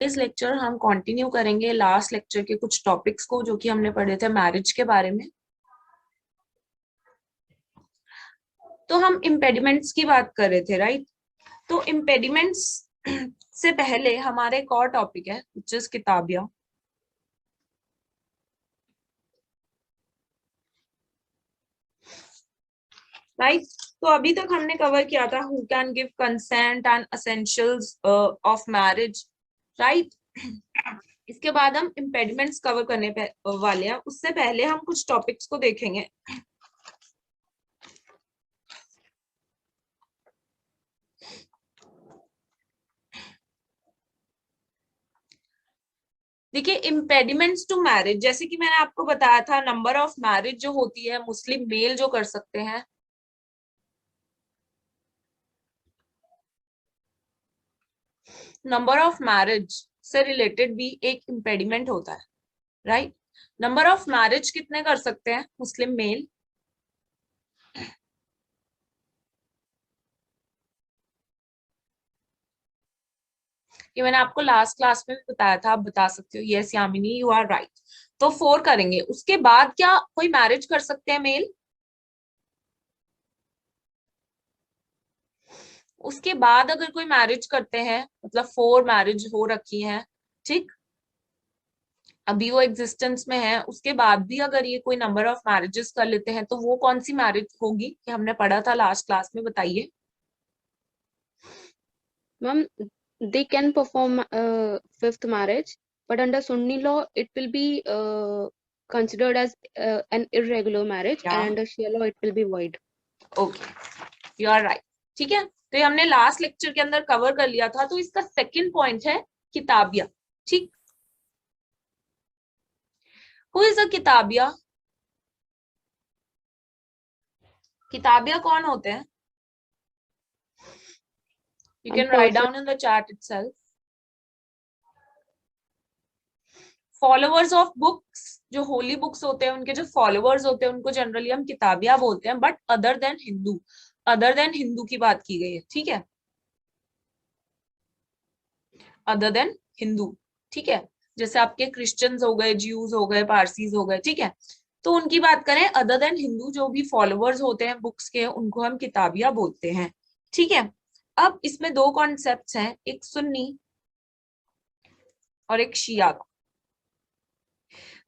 इस लेक्चर हम कंटिन्यू करेंगे लास्ट लेक्चर के कुछ टॉपिक्स को जो कि हमने पढ़े थे मैरिज के बारे में। तो हम इम्पेडिमेंट्स की बात कर रहे थे, राइट। तो इम्पेडिमेंट्स से पहले हमारे एक और टॉपिक है विच इज किताबिया। राइट। तो अभी तक हमने कवर किया था who can give consent and essentials of marriage, right. इसके बाद हम इम्पेडिमेंट्स कवर करने वाले हैं। उससे पहले हम कुछ टॉपिक्स को देखेंगे। देखिए, इम्पेडिमेंट्स टू मैरिज, जैसे कि मैंने आपको बताया था, नंबर ऑफ मैरिज जो होती है मुस्लिम मेल जो कर सकते हैं, नंबर ऑफ मैरिज से रिलेटेड भी एक इम्पेडिमेंट होता है, राइट। नंबर ऑफ मैरिज कितने कर सकते हैं मुस्लिम मेल? ये मैंने आपको लास्ट क्लास में भी बताया था, आप बता सकते हो। Yes Yamini, you are right. तो 4 करेंगे। उसके बाद क्या कोई मैरिज कर सकते हैं मेल? उसके बाद अगर कोई मैरिज करते हैं, मतलब 4 मैरिज हो रखी हैं, ठीक, अभी वो एग्जिस्टेंस में है, उसके बाद भी अगर ये कोई नंबर ऑफ मैरिजेस कर लेते हैं, तो वो कौन सी मैरिज होगी? ये हमने पढ़ा था लास्ट क्लास में, बताइए। Ma'am, they can perform fifth marriage, but under Sunni law, it will be considered as an irregular marriage, या, and under Shia law, it will be void. Okay, you are right. ठीक है, तो ये हमने last lecture के अंदर cover कर लिया था। तो इसका सेकंड पॉइंट है किताबिया, ठीक। Who is a किताबिया? किताबिया कौन होते हैं? You can right Person, down in the chat itself. Followers of books, जो होली बुक्स होते हैं उनके जो फॉलोअर्स होते हैं उनको जनरली हम किताबिया बोलते हैं, but other than Hindu, other than Hindu की बात की गई है, ठीक है, अदर देन हिंदू, ठीक है। जैसे आपके क्रिश्चियंस हो गए, ज्यूज हो गए, पारसीज हो गए, ठीक है। तो उनकी बात करें, अदर देन हिंदू जो भी फॉलोअर्स होते हैं बुक्स के, उनको हम किताबिया बोलते हैं, ठीक है। अब इसमें दो कॉन्सेप्ट्स हैं, एक सुन्नी और एक शिया का।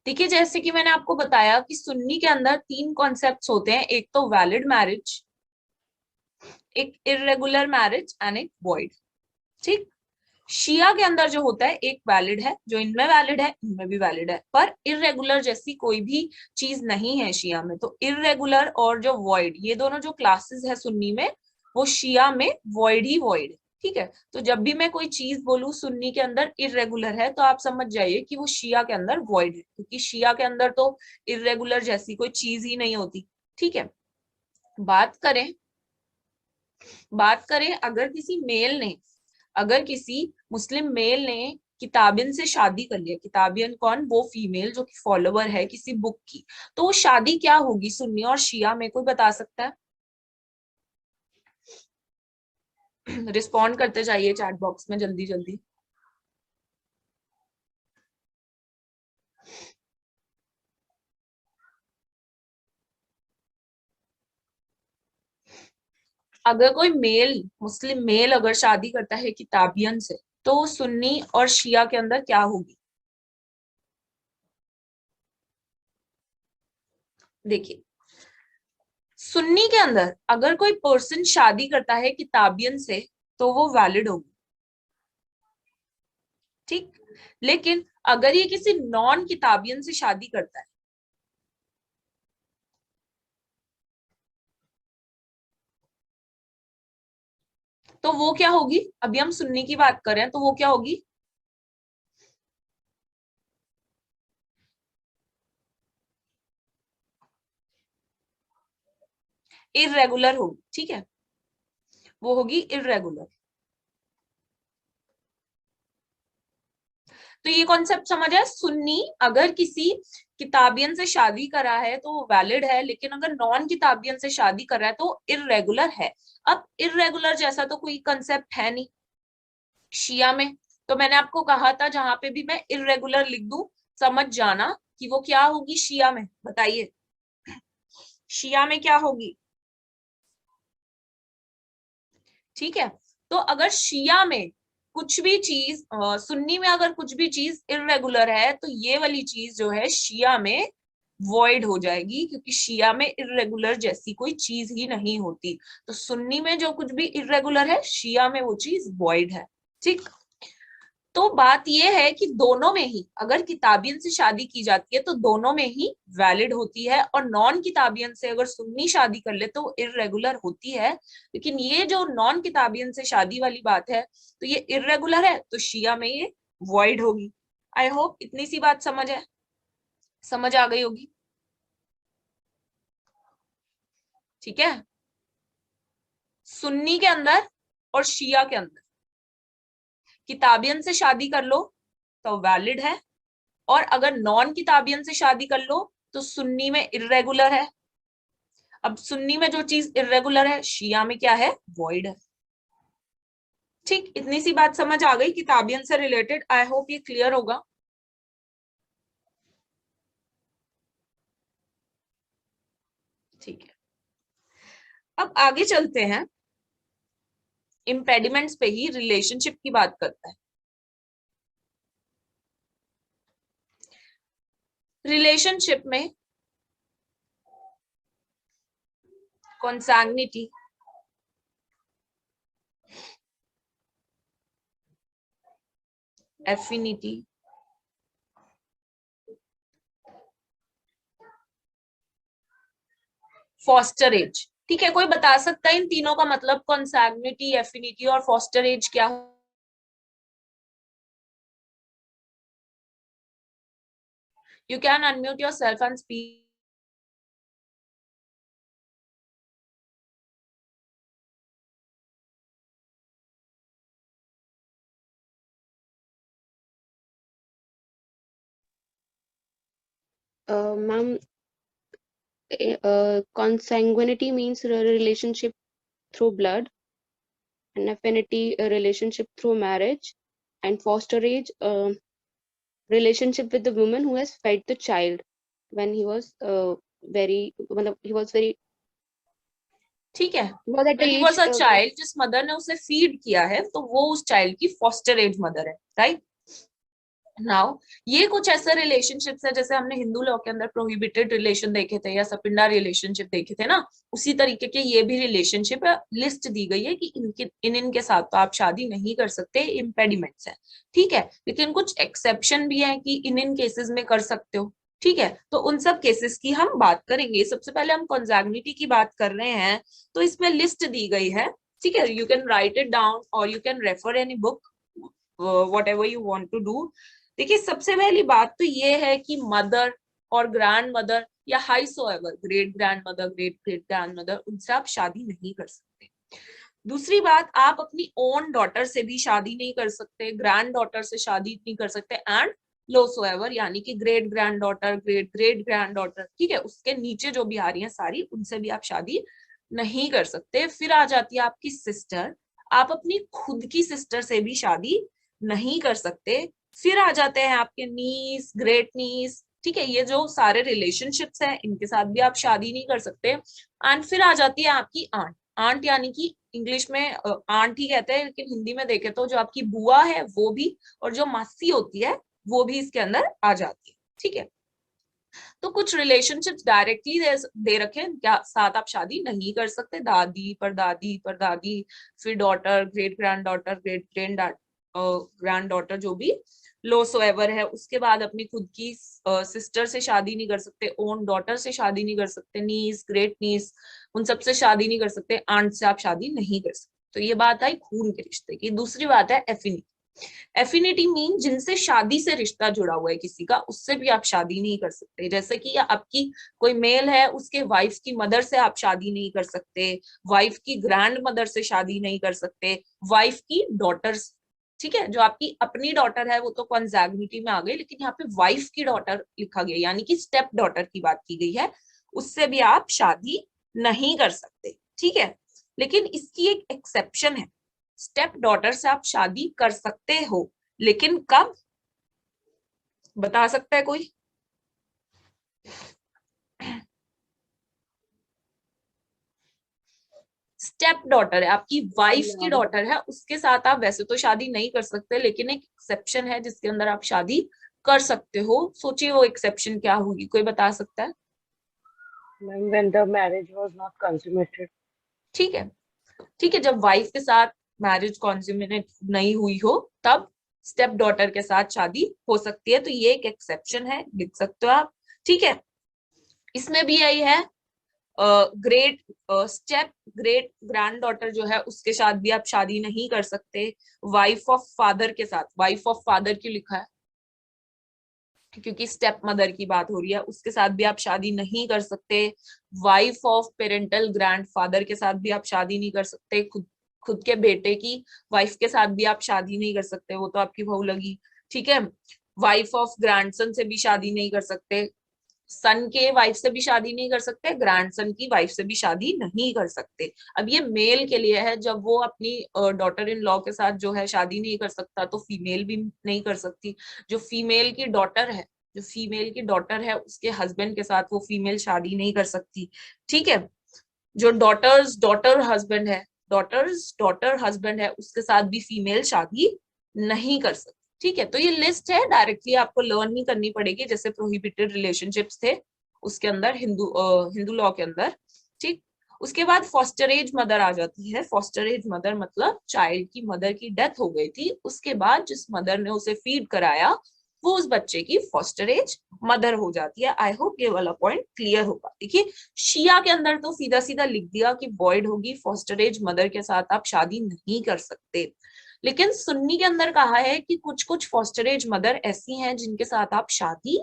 देखिए, जैसे कि मैंने आपको बताया कि सुन्नी के अंदर 3 कॉन्सेप्ट्स होते हैं, एक तो वैलिड मैरिज, एक इर्रेगुलर मैरिज एंड एक वॉइड, ठीक। शिया के अंदर जो होता है, एक वैलिड है, जो इनमें वैलिड है इनमें भी वैलिड है, पर इरेगुलर जैसी कोई भी चीज नहीं है शिया में। तो इरेगुलर और जो वॉइड, ये दोनों जो क्लासेस है सुन्नी में, वो शिया में वॉइड ही वॉइड है, ठीक है। तो जब भी मैं कोई चीज बोलूं सुन्नी के अंदर इरेगुलर है, तो आप समझ जाइए कि वो शिया के अंदर वॉइड है, क्योंकि शिया के अंदर तो इरेगुलर जैसी कोई चीज ही नहीं होती, ठीक है। बात करें बात करें अगर किसी मेल ने, अगर किसी मुस्लिम मेल ने किताबियन से शादी कर लिया, किताबियन कौन? वो फीमेल जो कि फॉलोवर है किसी बुक की, तो वो शादी क्या होगी सुन्नी और शिया में? कोई बता सकता है? रिस्पॉन्ड करते जाइए चैट बॉक्स में जल्दी जल्दी। अगर कोई मेल, मुस्लिम मेल अगर शादी करता है किताबियन से, तो सुन्नी और शिया के अंदर क्या होगी? देखिए, सुन्नी के अंदर अगर कोई पर्सन शादी करता है किताबियन से, तो वो वैलिड होगी, ठीक। लेकिन अगर ये किसी नॉन किताबियन से शादी करता है, तो वो क्या होगी? अभी हम सुन्नी की बात कर रहे हैं, तो वो क्या होगी? इरेगुलर होगी, ठीक है, वो होगी इरेगुलर। तो ये कॉन्सेप्ट समझ है, सुन्नी अगर किसी किताबियन से शादी करा है तो वो वैलिड है, लेकिन अगर नॉन किताबियन से शादी कर रहा है तो इरेगुलर है। अब इरेगुलर जैसा तो कोई कंसेप्ट है नहीं शिया में, तो मैंने आपको कहा था जहां पे भी मैं इर्रेगुलर लिख दूं समझ जाना कि वो क्या होगी शिया में, बताइए शिया में क्या होगी। ठीक है, तो अगर शिया में कुछ भी चीज सुन्नी में अगर कुछ भी चीज इर्रेगुलर है तो ये वाली चीज जो है शिया में वॉइड हो जाएगी, क्योंकि शिया में इर्रेगुलर जैसी कोई चीज ही नहीं होती। तो सुन्नी में जो कुछ भी इर्रेगुलर है शिया में वो चीज वॉइड है। ठीक, तो बात यह है कि दोनों में ही अगर किताबियन से शादी की जाती है तो दोनों में ही वैलिड होती है, और नॉन किताबियन से अगर सुन्नी शादी कर ले तो इर्रेगुलर होती है। लेकिन ये जो नॉन किताबियन से शादी वाली बात है तो ये इर्रेगुलर है, तो शिया में ये वॉइड होगी। आई होप इतनी सी बात समझ है, समझ आ गई होगी। ठीक है, सुन्नी के अंदर और शिया के अंदर किताबियन से शादी कर लो तो वैलिड है, और अगर नॉन किताबियन से शादी कर लो तो सुन्नी में इर्रेगुलर है। अब सुन्नी में जो चीज इर्रेगुलर है शिया में क्या है, वॉइड है। ठीक, इतनी सी बात समझ आ गई किताबियन से रिलेटेड। आई होप ये क्लियर होगा। ठीक है, अब आगे चलते हैं, इम्पेडिमेंट्स पे ही रिलेशनशिप की बात करता है। रिलेशनशिप में कॉन्सैग्निटी, एफिनिटी, फॉस्टरेज। ठीक है, कोई बता सकता है इन तीनों का मतलब, कॉन्सैग्निटी, एफिनिटी और फॉस्टरेज क्या हो? You can unmute yourself and speak. Ma'am, consanguinity means a relationship through blood, and affinity a relationship through marriage, and fosterage relationship with the woman who has fed the child when he was he was very ठीक है, he was at the when he age was a child, जिस mother ने उसे feed किया है तो वो उस चाइल्ड की फॉस्टर एज मदर है, राइट। नाउ ये कुछ ऐसे रिलेशनशिप्स है जैसे हमने हिंदू लॉ के अंदर प्रोहिबिटेड रिलेशन देखे थे या सपिंडा रिलेशनशिप देखे थे ना, उसी तरीके के ये भी रिलेशनशिप लिस्ट दी गई है कि इनके इनके साथ तो आप शादी नहीं कर सकते, इम्पेडिमेंट्स है। ठीक है, लेकिन कुछ एक्सेप्शन भी है कि इन केसेस में कर सकते हो। ठीक है, तो उन सब केसेस की हम बात करेंगे। सबसे पहले हम कॉन्जैग्निटी की बात कर रहे हैं, तो इसमें लिस्ट दी गई है। ठीक है, you can write it down और you can refer any book, whatever you want to do. देखिए, सबसे पहली बात तो ये है कि मदर और ग्रैंड मदर या high so ever great grand mother, great great grand mother, उनसे आप शादी नहीं कर सकते। दूसरी बात, आप अपनी ओन डॉटर से भी शादी नहीं कर सकते, ग्रैंड डॉटर से शादी नहीं कर सकते, एंड लो सो एवर यानी कि great grand daughter, great great grand daughter, ठीक है, उसके नीचे जो भी आ रही है सारी, उनसे भी आप शादी नहीं कर सकते। फिर आ जाती है आपकी सिस्टर, आप अपनी खुद की सिस्टर से भी शादी नहीं कर सकते। फिर आ जाते हैं आपके नीस, ग्रेट नीस, ठीक है, ये जो सारे रिलेशनशिप्स हैं इनके साथ भी आप शादी नहीं कर सकते। एंड फिर आ जाती है आपकी आंट। आंट यानी कि इंग्लिश में आंट ही कहते हैं, लेकिन हिंदी में देखे तो जो आपकी बुआ है वो भी, और जो मासी होती है वो भी इसके अंदर आ जाती है। ठीक है, तो कुछ रिलेशनशिप्स डायरेक्टली दे रखे हैं क्या साथ आप शादी नहीं कर सकते, दादी परदादी परदादी, फिर daughter, great grand daughter, great grand grand daughter, जो भी लो सो एवर है। उसके बाद अपनी खुद की सिस्टर से शादी नहीं कर सकते, ओन डॉटर से शादी नहीं कर सकते, नीस, ग्रेट नीस, उन सबसे शादी नहीं कर सकते, आंट से आप शादी नहीं कर सकते। तो ये बात आई खून के रिश्ते की। दूसरी बात है एफिनिटी। एफिनिटी मीन जिनसे शादी से रिश्ता जुड़ा हुआ है किसी का, उससे भी आप शादी नहीं कर सकते। जैसे कि आपकी कोई मेल है, उसके वाइफ की मदर से आप शादी नहीं कर सकते, वाइफ की ग्रैंड मदर से शादी नहीं कर सकते, वाइफ की डॉटर्स, ठीक है, जो आपकी अपनी डॉटर है वो तो कॉन्जैग्निटी में आ गई, लेकिन यहाँ पे वाइफ की डॉटर लिखा गया यानी कि स्टेप डॉटर की बात की गई है, उससे भी आप शादी नहीं कर सकते। ठीक है, लेकिन इसकी एक एक्सेप्शन है, स्टेप डॉटर से आप शादी कर सकते हो, लेकिन कब बता सकता है कोई? स्टेप डॉटर है, आपकी वाइफ की डॉटर है, उसके साथ आप वैसे तो शादी नहीं कर सकते, लेकिन एक एक्सेप्शन है जिसके अंदर आप शादी कर सकते हो। सोचिए वो एक्सेप्शन क्या होगी, कोई बता सकता है? Ma'am, when the marriage was not consummated. ठीक है, ठीक है, जब वाइफ के साथ मैरिज कॉन्ज्यूमेट नहीं हुई हो तब स्टेप डॉटर के साथ शादी हो सकती है, तो ये एक एक्सेप्शन है, लिख सकते हो आप। ठीक है, इसमें भी यही है, great step great grand daughter जो है उसके साथ भी आप शादी नहीं कर सकते। वाइफ ऑफ फादर के साथ, वाइफ ऑफ फादर क्यों लिखा है? क्योंकि स्टेप मदर की बात हो रही है, उसके साथ भी आप शादी नहीं कर सकते। Wife of parental grand father के साथ भी आप शादी नहीं कर सकते। खुद खुद के बेटे की वाइफ के साथ भी आप शादी नहीं कर सकते, वो तो आपकी बहू लगी। ठीक है, वाइफ ऑफ ग्रैंडसन से भी शादी नहीं कर सकते, सन के वाइफ से भी शादी नहीं कर सकते, ग्रैंडसन की वाइफ से भी शादी नहीं कर सकते। अब ये मेल के लिए है, जब वो अपनी डॉटर इन लॉ के साथ जो है शादी नहीं कर सकता, तो फीमेल भी नहीं कर सकती। जो फीमेल की डॉटर है, जो फीमेल की डॉटर है उसके हस्बैंड के साथ वो फीमेल शादी नहीं कर सकती। ठीक है, जो डॉटर्स डॉटर हस्बैंड है, डॉटर्स डॉटर हस्बैंड है, उसके साथ भी फीमेल शादी नहीं कर सकती। ठीक है, तो ये लिस्ट है, डायरेक्टली आपको लर्न नहीं करनी पड़ेगी, जैसे प्रोहिबिटेड रिलेशनशिप्स थे उसके अंदर, हिंदू लॉ के अंदर। ठीक, उसके बाद फॉस्टर एज मदर आ जाती है। फॉस्टर एज मदर मतलब चाइल्ड की मदर की डेथ हो गई थी, उसके बाद जिस मदर ने उसे फीड कराया वो उस बच्चे की फॉस्टर एज मदर हो जाती है। आई होप ये वाला पॉइंट क्लियर होगा। देखिए, शिया के अंदर तो सीधा सीधा लिख दिया कि वॉइड होगी, फॉस्टर एज मदर के साथ आप शादी नहीं कर सकते। लेकिन सुन्नी के अंदर कहा है कि कुछ कुछ फॉस्टर एज मदर ऐसी हैं जिनके साथ आप शादी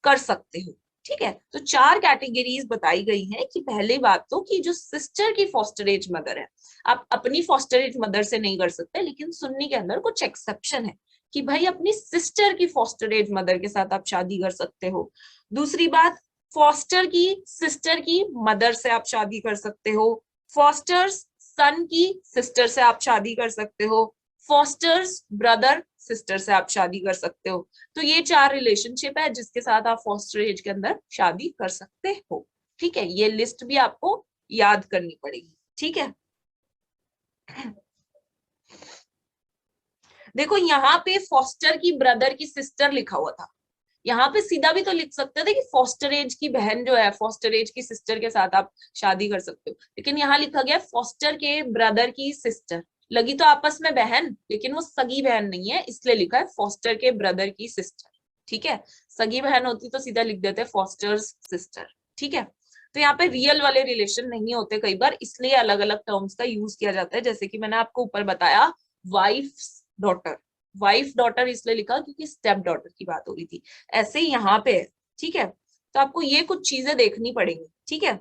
कर सकते हो। ठीक है, तो 4 कैटेगरीज बताई गई हैं कि पहली बात तो कि जो सिस्टर की फॉस्टर एज मदर है, आप अपनी फॉस्टर एज मदर से नहीं कर सकते, लेकिन सुन्नी के अंदर कुछ एक्सेप्शन है कि भाई अपनी सिस्टर की फॉस्टर एज मदर के साथ आप शादी कर सकते हो। दूसरी बात, फॉस्टर की सिस्टर की मदर से आप शादी कर सकते हो। फॉस्टर्स सन की सिस्टर से आप शादी कर सकते हो। फॉस्टर्स ब्रदर सिस्टर से आप शादी कर सकते हो। तो ये 4 रिलेशनशिप है जिसके साथ आप फॉस्टर एज के अंदर शादी कर सकते हो। ठीक है, ये लिस्ट भी आपको याद करनी पड़ेगी। ठीक है, देखो यहाँ पे फॉस्टर की ब्रदर की सिस्टर लिखा हुआ था, यहाँ पे सीधा भी तो लिख सकते थे कि फॉस्टर एज की बहन जो है, फॉस्टर एज की सिस्टर के साथ आप शादी कर सकते हो, लेकिन यहाँ लिखा गया फॉस्टर के ब्रदर की सिस्टर। लगी तो आपस में बहन, लेकिन वो सगी बहन नहीं है, इसलिए लिखा है फॉस्टर के ब्रदर की सिस्टर। ठीक है, सगी बहन होती तो सीधा लिख देते फॉस्टर्स सिस्टर। ठीक है, तो यहाँ पे रियल वाले रिलेशन नहीं होते कई बार, इसलिए अलग अलग टर्म्स का यूज किया जाता है, जैसे कि मैंने आपको ऊपर बताया वाइफ डॉटर। वाइफ डॉटर इसलिए लिखा क्योंकि स्टेप डॉटर की बात हो रही थी, ऐसे ही यहाँ पे है। ठीक है, तो आपको ये कुछ चीजें देखनी पड़ेंगी। ठीक है,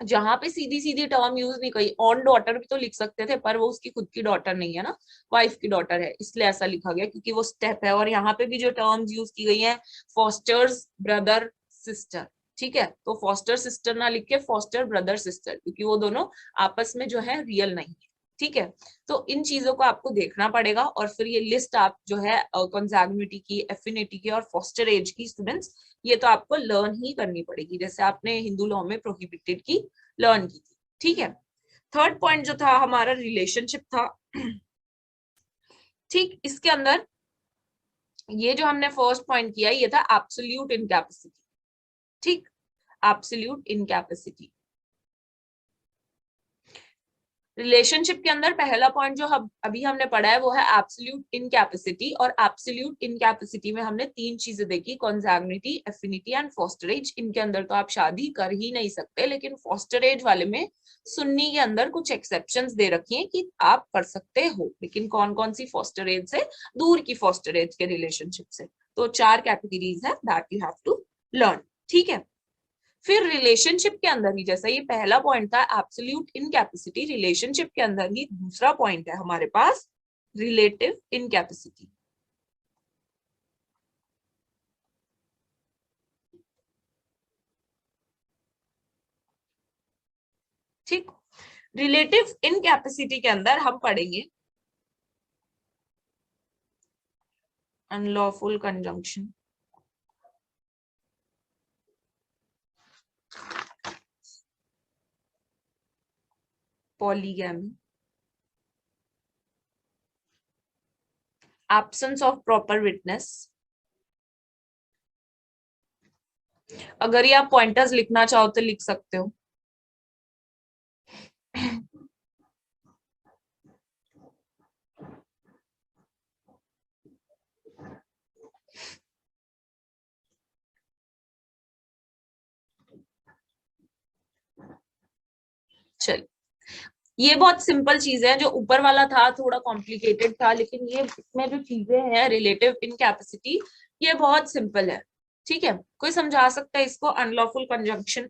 जहां पे सीधी सीधी टर्म यूज नहीं करी, ऑन डॉटर भी तो लिख सकते थे, पर वो उसकी खुद की डॉटर नहीं है ना, वाइफ की डॉटर है, इसलिए ऐसा लिखा गया क्योंकि वो स्टेप है। और यहाँ पे भी जो टर्म्स यूज की गई हैं, फॉस्टर्स ब्रदर सिस्टर। ठीक है, तो फॉस्टर सिस्टर ना लिख के फॉस्टर ब्रदर सिस्टर, क्योंकि वो दोनों आपस में जो है रियल नहीं है। ठीक है, तो इन चीजों को आपको देखना पड़ेगा, और फिर ये लिस्ट आप जो है कंजैग्युनिटी की, एफिनिटी की और फॉस्टर एज की स्टूडेंट्स, ये तो आपको लर्न ही करनी पड़ेगी, जैसे आपने हिंदू लॉ में प्रोहिबिटेड की लर्न की थी। ठीक है, थर्ड पॉइंट जो था हमारा रिलेशनशिप था। ठीक, इसके अंदर ये जो हमने फर्स्ट पॉइंट किया ये था एब्सोल्यूट इनकैपेसिटी। ठीक, एब्सोल्यूट इनकैपेसिटी रिलेशनशिप के अंदर पहला पॉइंट जो अभी हमने पढ़ा है वो है एब्सोल्यूट इनकैपेसिटी। और एब्सोल्यूट इनकैपेसिटी में हमने 3 चीजें देखी, कॉन्जैग्निटी, एफिनिटी एंड फॉस्टर एज। इनके अंदर तो आप शादी कर ही नहीं सकते, लेकिन फॉस्टर एज वाले में सुन्नी के अंदर कुछ एक्सेप्शंस दे रखी हैं कि आप कर सकते हो, लेकिन कौन कौन सी? फॉस्टर एज से दूर की फॉस्टर एज के रिलेशनशिप से। तो 4 कैटेगरीज है that you have to learn. ठीक है, फिर रिलेशनशिप के अंदर ही, जैसा ये पहला पॉइंट था एब्सोल्यूट इनकैपेसिटी, रिलेशनशिप के अंदर ही दूसरा पॉइंट है हमारे पास रिलेटिव इनकैपेसिटी। ठीक, रिलेटिव इनकैपेसिटी के अंदर हम पढ़ेंगे unlawful conjunction, polygamy, absence of proper witness. अगर ये आप पॉइंटर्स लिखना चाहो तो लिख सकते हो। चल, ये बहुत सिंपल चीज है। जो ऊपर वाला था थोड़ा कॉम्प्लिकेटेड था, लेकिन ये इसमें जो चीजें हैं रिलेटिव इनकैपेसिटी, ये बहुत सिंपल है। ठीक है, कोई समझा सकता है इसको? Unlawful conjunction.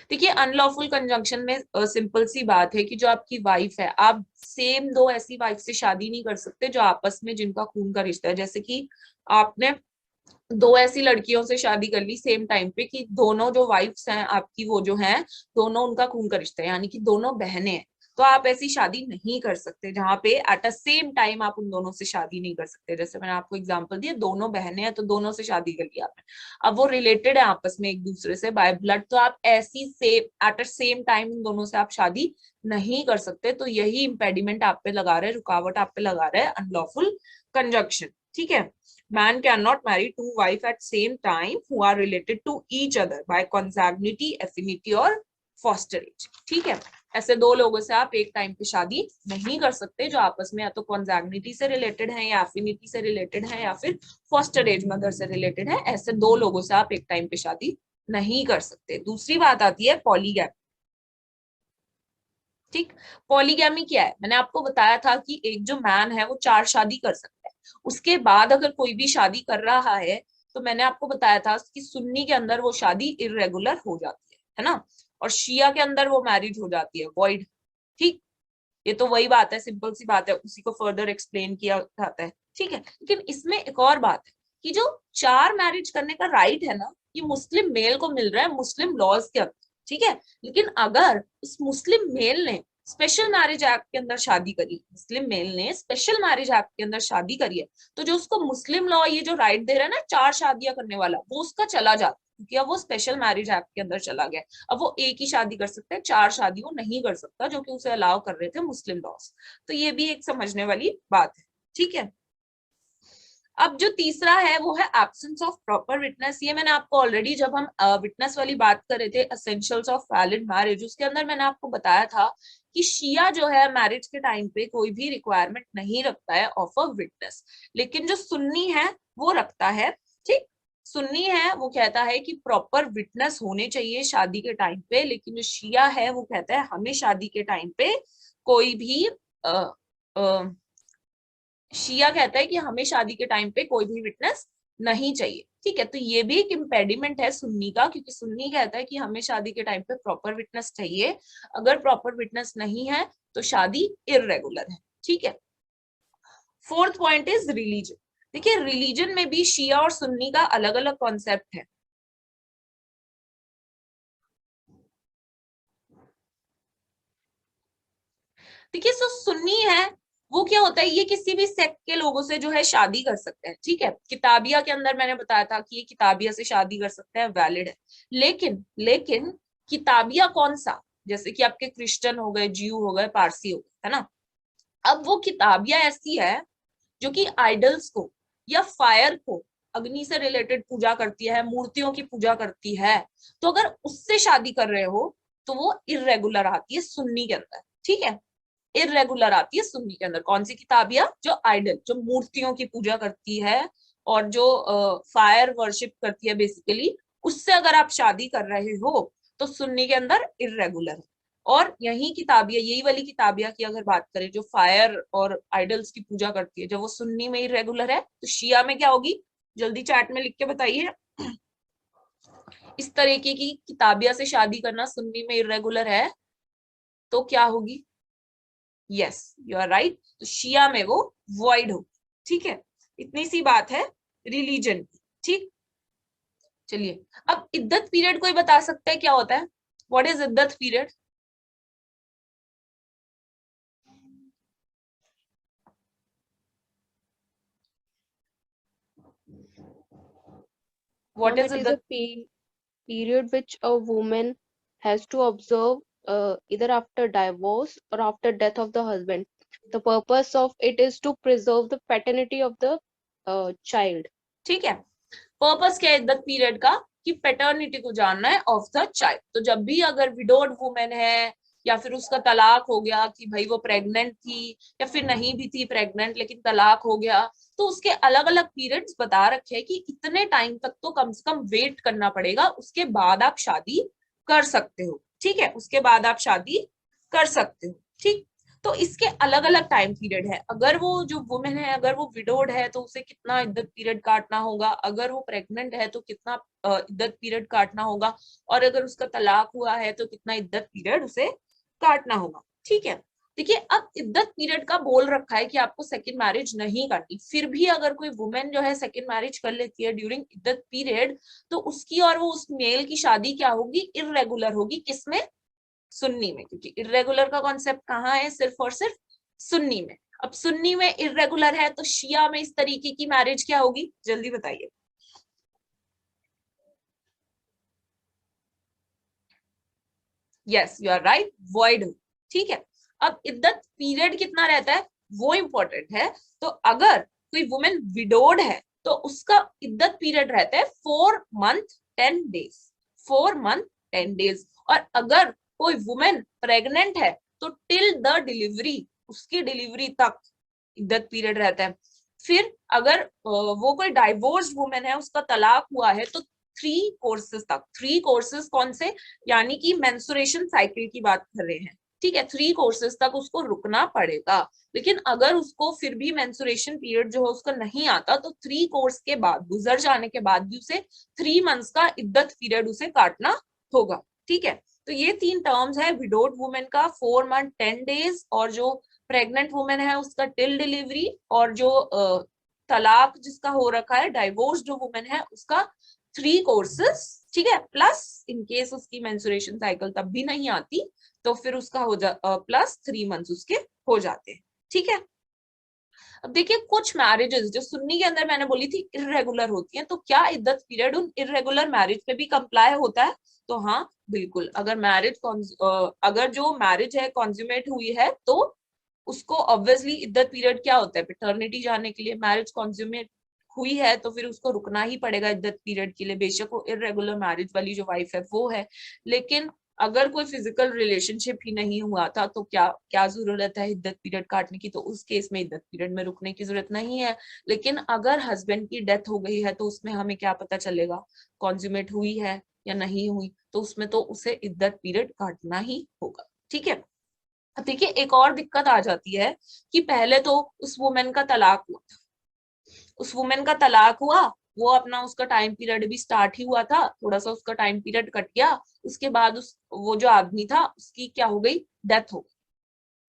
देखिए, अनलॉफुल कंजंक्शन में सिंपल सी बात है कि जो आपकी वाइफ है, आप सेम दो ऐसी वाइफ से शादी नहीं कर सकते जो आपस में जिनका खून का रिश्ता है। जैसे कि आपने दो ऐसी लड़कियों से शादी कर ली सेम टाइम पे कि दोनों जो वाइफ्स हैं आपकी, वो जो हैं दोनों उनका खून का रिश्ता है, यानी कि दोनों बहनें हैं। तो आप ऐसी शादी नहीं कर सकते जहां पे एट अ सेम टाइम आप उन दोनों से शादी नहीं कर सकते। जैसे मैंने आपको एग्जांपल दिया, दोनों बहनें हैं तो दोनों से शादी कर ली आपने। अब वो रिलेटेड है आपस में एक दूसरे से बाय ब्लड, तो आप ऐसी same at a same time उन दोनों से आप शादी नहीं कर सकते। तो यही इंपेडिमेंट आप पे लगा रहे हैं, रुकावट आप पे लगा रहे हैं अनलॉफुल कंजंक्शन। ठीक है, man cannot marry two wives at same time who are related to each other by consanguinity, affinity और fosterage। ठीक है, ऐसे दो लोगों से आप एक टाइम पे शादी नहीं कर सकते जो आपस में या तो consanguinity से रिलेटेड है, या affinity से रिलेटेड है, या फिर fosterage मदर से रिलेटेड है। ऐसे दो लोगों से आप एक टाइम पे शादी नहीं कर सकते। दूसरी बात आती है पॉलीगैमी। ठीक, पॉलीगैमी क्या है? मैंने आपको बताया था कि एक जो मैन है वो 4 शादी कर सकता है। उसके बाद अगर कोई भी शादी कर रहा है तो मैंने आपको बताया था कि सुन्नी के अंदर वो शादी इरेगुलर हो जाती है ना, और शिया के अंदर वो मैरिज हो जाती है वॉइड। ठीक, ये तो वही बात है, सिंपल सी बात है, उसी को फर्दर एक्सप्लेन किया जाता है। ठीक है, लेकिन इसमें एक और बात है कि जो 4 मैरिज करने का राइट है ना, ये मुस्लिम मेल को मिल रहा है मुस्लिम लॉज के अंदर। ठीक है, लेकिन अगर उस मुस्लिम मेल ने स्पेशल मैरिज एक्ट के अंदर शादी करी, मुस्लिम मेल ने स्पेशल मैरिज एक्ट के अंदर शादी करी है, तो जो उसको मुस्लिम लॉ ये जो राइट दे रहा है ना 4 शादियां करने वाला, वो उसका चला जाता है, क्योंकि अब वो स्पेशल मैरिज एक्ट के अंदर चला गया। अब वो एक ही शादी कर सकता है, 4 शादी वो नहीं कर सकता, जो कि उसे अलाउ कर रहे थे मुस्लिम लॉज। तो ये भी एक समझने वाली बात है। ठीक है, अब जो तीसरा है वो है एब्सेंस ऑफ प्रॉपर विटनेस। ये मैंने आपको ऑलरेडी, जब हम विटनेस वाली बात कर रहे थे, एसेंशियल्स ऑफ वैलिड मैरिज, उसके अंदर मैंने आपको बताया था कि शिया जो है मैरिज के टाइम पे कोई भी रिक्वायरमेंट नहीं रखता है ऑफ अ विटनेस, लेकिन जो सुन्नी है वो रखता है। ठीक, सुन्नी है वो कहता है कि प्रॉपर विटनेस होने चाहिए शादी के टाइम पे, लेकिन जो शिया है वो कहता है हमें शादी के टाइम पे कोई भी शिया कहता है कि हमें शादी के टाइम पे कोई भी विटनेस नहीं चाहिए। ठीक है, तो ये भी एक इम्पेडिमेंट है सुन्नी का, क्योंकि सुन्नी कहता है कि हमें शादी के टाइम पे प्रॉपर विटनेस चाहिए। अगर प्रॉपर विटनेस नहीं है तो शादी इररेगुलर है। ठीक है, फोर्थ पॉइंट इज रिलीजन। देखिए, रिलीजन में भी शिया और सुन्नी का अलग अलग कॉन्सेप्ट है। देखिए, सो सुन्नी है वो क्या होता है, ये किसी भी सेक्ट के लोगों से जो है शादी कर सकते हैं। ठीक है, किताबिया के अंदर मैंने बताया था कि ये किताबिया से शादी कर सकते हैं, वैलिड है। लेकिन लेकिन किताबिया कौन सा? जैसे कि आपके क्रिश्चियन हो गए, ज्यू हो गए, पारसी हो गए, है ना। अब वो किताबिया ऐसी है जो कि आइडल्स को या फायर को, अग्नि से रिलेटेड पूजा करती है, मूर्तियों की पूजा करती है। तो अगर उससे शादी कर रहे हो तो वो इरेगुलर आती है सुन्नी के अंदर। ठीक है, इरेगुलर आती है सुन्नी के अंदर। कौन सी किताबियां? जो आइडल, जो मूर्तियों की पूजा करती है और जो फायर वर्शिप करती है बेसिकली, उससे अगर आप शादी कर रहे हो तो सुन्नी के अंदर इरेगुलर है। और यही किताबियां, यही वाली किताबियां की अगर बात करें जो फायर और आइडल्स की पूजा करती है, जब वो सुन्नी में इरेगुलर है तो शिया में क्या होगी? जल्दी चैट में लिख के बताइए। इस तरीके की किताबिया से शादी करना सुन्नी में इरेगुलर है तो क्या होगी? यस, यू आर राइट, तो शिया में वो वॉइड होगी। ठीक है, इतनी सी बात है रिलीजन की। ठीक, चलिए, अब इद्दत पीरियड कोई बता सकता है क्या होता है? व्हाट इज इद्दत period? What Ma'am, is it is iddat? a period which a woman has to observe either after divorce or after death of the husband. The purpose of it is to preserve the paternity of the child. ठीक है, purpose क्या है इद्दत period का? कि paternity को जानना है of the child. तो जब भी अगर विडोड वुमेन है या फिर उसका तलाक हो गया कि भाई वो प्रेग्नेंट थी या फिर नहीं भी थी प्रेग्नेंट लेकिन तलाक हो गया, तो उसके अलग अलग पीरियड्स बता रखे हैं कि इतने टाइम तक तो कम से कम वेट करना पड़ेगा, उसके बाद आप शादी कर सकते हो। ठीक है, उसके बाद आप शादी कर सकते हो। ठीक, तो इसके अलग अलग टाइम पीरियड है। अगर वो जो वुमेन है अगर वो विडोड है तो उसे कितना इद्दत पीरियड काटना होगा, अगर वो प्रेग्नेंट है तो कितना इद्दत पीरियड काटना होगा, और अगर उसका तलाक हुआ है तो कितना इद्दत पीरियड उसे काटना होगा। ठीक है, देखिए अब इद्दत पीरियड का बोल रखा है कि आपको सेकंड मैरिज नहीं करनी, फिर भी अगर कोई वुमेन जो है सेकंड मैरिज कर लेती है ड्यूरिंग इद्दत पीरियड, तो उसकी और वो उस मेल की शादी क्या होगी? इर्रेगुलर होगी। किसमें? सुन्नी में, क्योंकि इर्रेगुलर का कॉन्सेप्ट कहाँ है? सिर्फ और सिर्फ सुन्नी में। अब सुन्नी में इर्रेगुलर है तो शिया में इस तरीके की मैरिज क्या होगी? जल्दी बताइए। Yes, you are right, void. ठीक है, अब इद्दत पीरियड कितना रहता है वो इंपॉर्टेंट है। तो अगर कोई वुमेन विडोड है तो उसका इद्दत पीरियड रहता है 4 मंथ 10 डेज। 4 month 10 days. और अगर कोई वुमेन प्रेग्नेंट है तो टिल द डिलीवरी, उसकी डिलीवरी तक इद्दत पीरियड रहता है। फिर अगर वो कोई डाइवोर्स वुमेन है, उसका तलाक हुआ है, तो 3 कोर्सेज तक। 3 कोर्सेज कौन से? यानी कि मेंस्ट्रुएशन साइकिल की बात कर रहे हैं। ठीक है, 3 कोर्सेज तक उसको रुकना पड़ेगा। लेकिन अगर उसको फिर भी मेंस्ट्रुएशन पीरियड जो है उसका नहीं आता, तो 3 कोर्स के बाद, गुजर जाने के बाद भी उसे 3 मंथ्स का इद्दत पीरियड उसे काटना होगा। ठीक है, तो ये 3 टर्म्स है विडोड वुमेन का 4 मंथ 10 डेज, और जो प्रेग्नेंट वुमेन है उसका टिल डिलीवरी, और जो तलाक जिसका हो रखा है, डाइवोर्स जो वुमेन है, उसका 3 कोर्सेस। ठीक है, प्लस इन केस उसकी मेंस्ट्रुएशन साइकिल तब भी नहीं आती तो फिर उसका हो जा प्लस 3 मंथ्स उसके हो जाते हैं। ठीक है, अब देखिए कुछ मैरिजेस जो सुन्नी के अंदर मैंने बोली थी इर्रेगुलर होती हैं, तो क्या इद्दत पीरियड उन इर्रेगुलर मैरिज पे भी कंप्लाई होता है? तो हाँ बिल्कुल, अगर जो मैरिज है कॉन्ज्यूमेट हुई है तो उसको ऑब्वियसली इद्दत पीरियड क्या होता है? पैटर्निटी जाने के लिए। मैरिज कॉन्ज्यूमेट हुई है तो फिर उसको रुकना ही पड़ेगा इद्दत पीरियड के लिए, बेशक वो इर्रेगुलर मैरिज वाली जो वाइफ है वो है। लेकिन अगर कोई फिजिकल रिलेशनशिप ही नहीं हुआ था तो क्या क्या जरूरत है इद्दत पीरियड काटने की? तो उस केस में इद्दत पीरियड में रुकने की जरूरत नहीं है। लेकिन अगर हस्बैंड की डेथ हो गई है तो उसमें हमें क्या पता चलेगा कॉन्ज्यूमेट हुई है या नहीं हुई? तो उसमें तो उसे इद्दत पीरियड काटना ही होगा। ठीक है, देखिए एक और दिक्कत आ जाती है कि पहले तो उस वुमेन का तलाक हुआ था, उस वुमेन का तलाक हुआ, वो अपना उसका टाइम पीरियड भी स्टार्ट ही हुआ था, थोड़ा सा उसका टाइम पीरियड कट गया, उसके बाद वो जो आदमी था उसकी क्या हो गई? डेथ हो गई।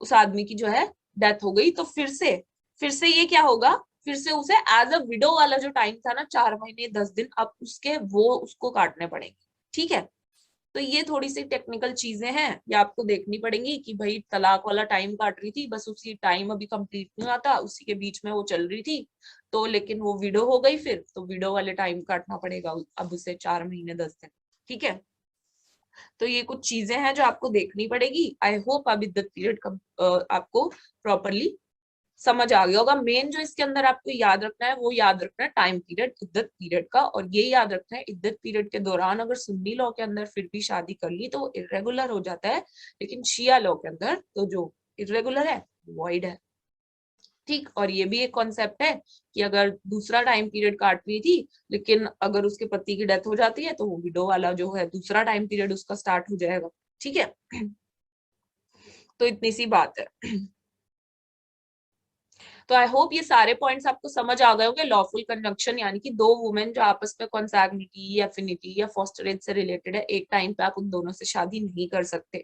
उस आदमी की जो है डेथ हो गई, तो फिर से ये क्या होगा? फिर से उसे एज अ विडो वाला जो टाइम था ना 4 महीने 10 दिन, अब उसके वो उसको काटने पड़ेंगे। ठीक है, तो ये थोड़ी सी टेक्निकल चीजें हैं, ये आपको देखनी पड़ेंगी कि भाई तलाक वाला टाइम काट रही थी, बस उसी टाइम अभी कंप्लीट नहीं हुआ था, उसी के बीच में वो चल रही थी, तो लेकिन वो विडो हो गई, फिर तो विडो वाले टाइम काटना पड़ेगा अब उसे 4 महीने 10 दिन। ठीक है, तो ये कुछ चीजें हैं जो आपको देखनी पड़ेगी। आई होप अब इद्दत पीरियड आपको प्रॉपरली समझ आ गया होगा। मेन जो इसके अंदर आपको याद रखना है वो याद रखना है टाइम पीरियड इद्दत पीरियड का, और ये याद रखना है इद्दत पीरियड के दौरान अगर सुन्नी लॉ के अंदर फिर भी शादी कर ली तो वो इर्रेगुलर हो जाता है, लेकिन शिया लॉ के अंदर तो जो इर्रेगुलर है वॉइड है। ठीक, और ये भी एक कॉन्सेप्ट है कि अगर दूसरा टाइम पीरियड काट रही थी लेकिन अगर उसके पति की डेथ हो जाती है तो वो विडो वाला जो है दूसरा टाइम पीरियड उसका स्टार्ट हो जाएगा। ठीक है, तो इतनी सी बात है। तो आई होप ये सारे पॉइंट्स आपको समझ आ गए होंगे। लॉफुल कंजंक्शन यानी कि 2 वुमेन जो आपस में कॉन्सैग्निटी या एफिनिटी या फॉस्टरेज से रिलेटेड है, एक टाइम पे आप उन दोनों से शादी नहीं कर सकते।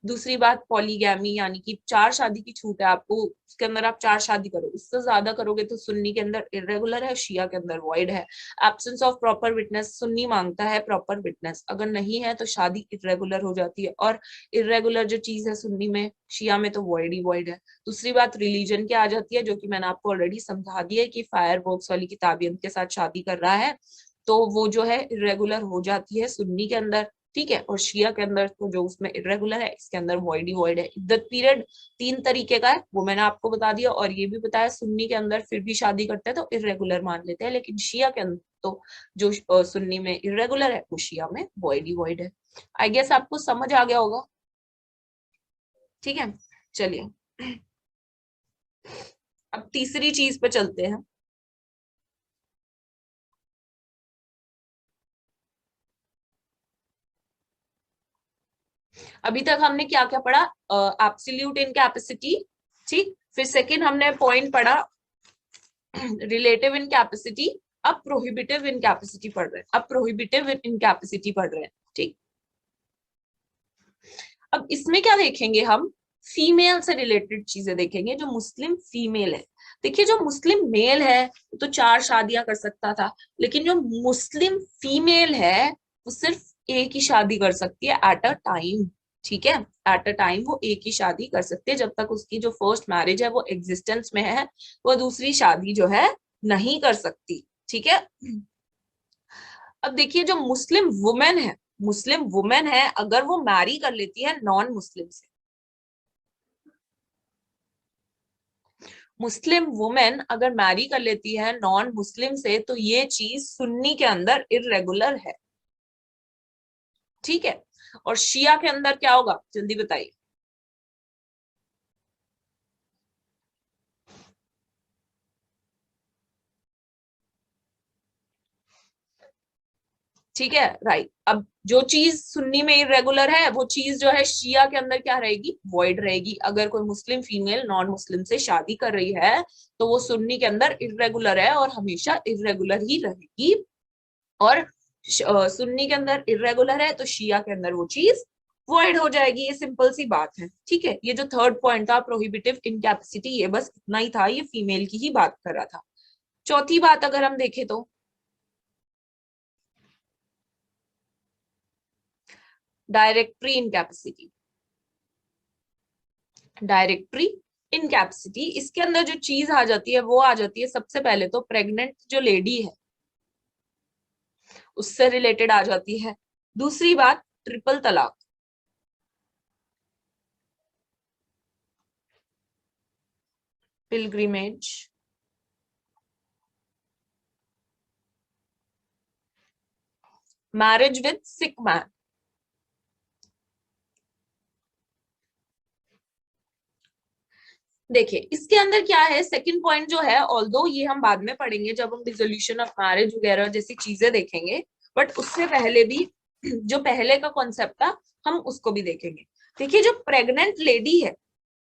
दूसरी बात पॉलीगैमी यानी कि 4 शादी की छूट है आपको, उसके अंदर आप 4 शादी करो, उससे ज्यादा करोगे तो सुन्नी के अंदर इर्रेगुलर है, शिया के अंदर वॉइड है। Absence of proper witness, Sunni मांगता है प्रॉपर विटनेस, अगर नहीं है तो शादी इर्रेगुलर हो जाती है, और इर्रेगुलर जो चीज है सुन्नी में, शिया में तो वॉइड ही वॉइड है। दूसरी बात रिलीजन क्या आ जाती है, जो कि मैंने आपको ऑलरेडी समझा दिया है कि फायरवर्क्स वाली किताबियत के साथ शादी कर रहा है तो वो जो है इरेगुलर हो जाती है सुन्नी के अंदर, ठीक है। और शिया के अंदर तो जो उसमें इरेगुलर है इसके अंदर वॉइड ही वॉइड है। इद्दत पीरियड 3 तरीके का है वो मैंने आपको बता दिया, और ये भी बताया सुन्नी के अंदर फिर भी शादी करते हैं तो इरेगुलर मान लेते हैं, लेकिन शिया के अंदर तो जो सुन्नी में इरेगुलर है वो शिया में वॉइड ही वॉइड है। आई गेस आपको समझ आ गया होगा, ठीक है। चलिए अब तीसरी चीज पे चलते हैं। अभी तक हमने क्या क्या पढ़ा, एब्सोल्यूट इनकैपेसिटी, ठीक। फिर सेकंड हमने पॉइंट पढ़ा रिलेटिव इनकैपेसिटी। अब प्रोहिबिटिव इनकैपेसिटी पढ़ रहे हैं, अब प्रोहिबिटिव इनकैपेसिटी पढ़ रहे हैं, ठीक। अब इसमें क्या देखेंगे हम, फीमेल से रिलेटेड चीजें देखेंगे। जो मुस्लिम फीमेल है, देखिए जो मुस्लिम मेल है तो 4 शादियां कर सकता था, लेकिन जो मुस्लिम फीमेल है वो सिर्फ एक ही शादी कर सकती है एट अ टाइम, ठीक है। एट अ टाइम वो एक ही शादी कर सकती है, जब तक उसकी जो फर्स्ट मैरिज है वो एग्जिस्टेंस में है वो दूसरी शादी जो है नहीं कर सकती, ठीक है। अब देखिए जो मुस्लिम वुमेन है, मुस्लिम वुमेन है अगर वो मैरी कर लेती है नॉन मुस्लिम से, मुस्लिम वुमेन अगर मैरी कर लेती है नॉन मुस्लिम से तो ये चीज सुन्नी के अंदर इररेगुलर है, ठीक है। और शिया के अंदर क्या होगा जल्दी बताइए। ठीक है, राइट। अब जो चीज सुन्नी में इरेगुलर है वो चीज जो है शिया के अंदर क्या रहेगी, वॉइड रहेगी। अगर कोई मुस्लिम फीमेल नॉन मुस्लिम से शादी कर रही है तो वो सुन्नी के अंदर इरेगुलर है और हमेशा इरेगुलर ही रहेगी, और सुन्नी के अंदर इरेगुलर है तो शिया के अंदर वो चीज वॉइड हो जाएगी। ये सिंपल सी बात है, ठीक है। ये जो थर्ड पॉइंट था प्रोहिबिटिव इनकैपेसिटी, ये बस इतना ही था, ये फीमेल की ही बात कर रहा था। चौथी बात अगर हम देखें तो डायरेक्टरी इनकैपेसिटी, डायरेक्टरी इनकैपेसिटी इसके अंदर जो चीज आ जाती है वो आ जाती है सबसे पहले तो प्रेग्नेंट जो लेडी है उससे रिलेटेड आ जाती है। दूसरी बात ट्रिपल तलाक, pilgrimage, marriage with sick man. देखिए इसके अंदर क्या है, सेकंड पॉइंट जो है, ऑल्दो ये हम बाद में पढ़ेंगे जब हम डिसोल्यूशन ऑफ मैरिज वगैरह जैसी चीजें देखेंगे, बट उससे पहले भी जो पहले का कॉन्सेप्ट था हम उसको भी देखेंगे। देखिए जो प्रेग्नेंट लेडी है,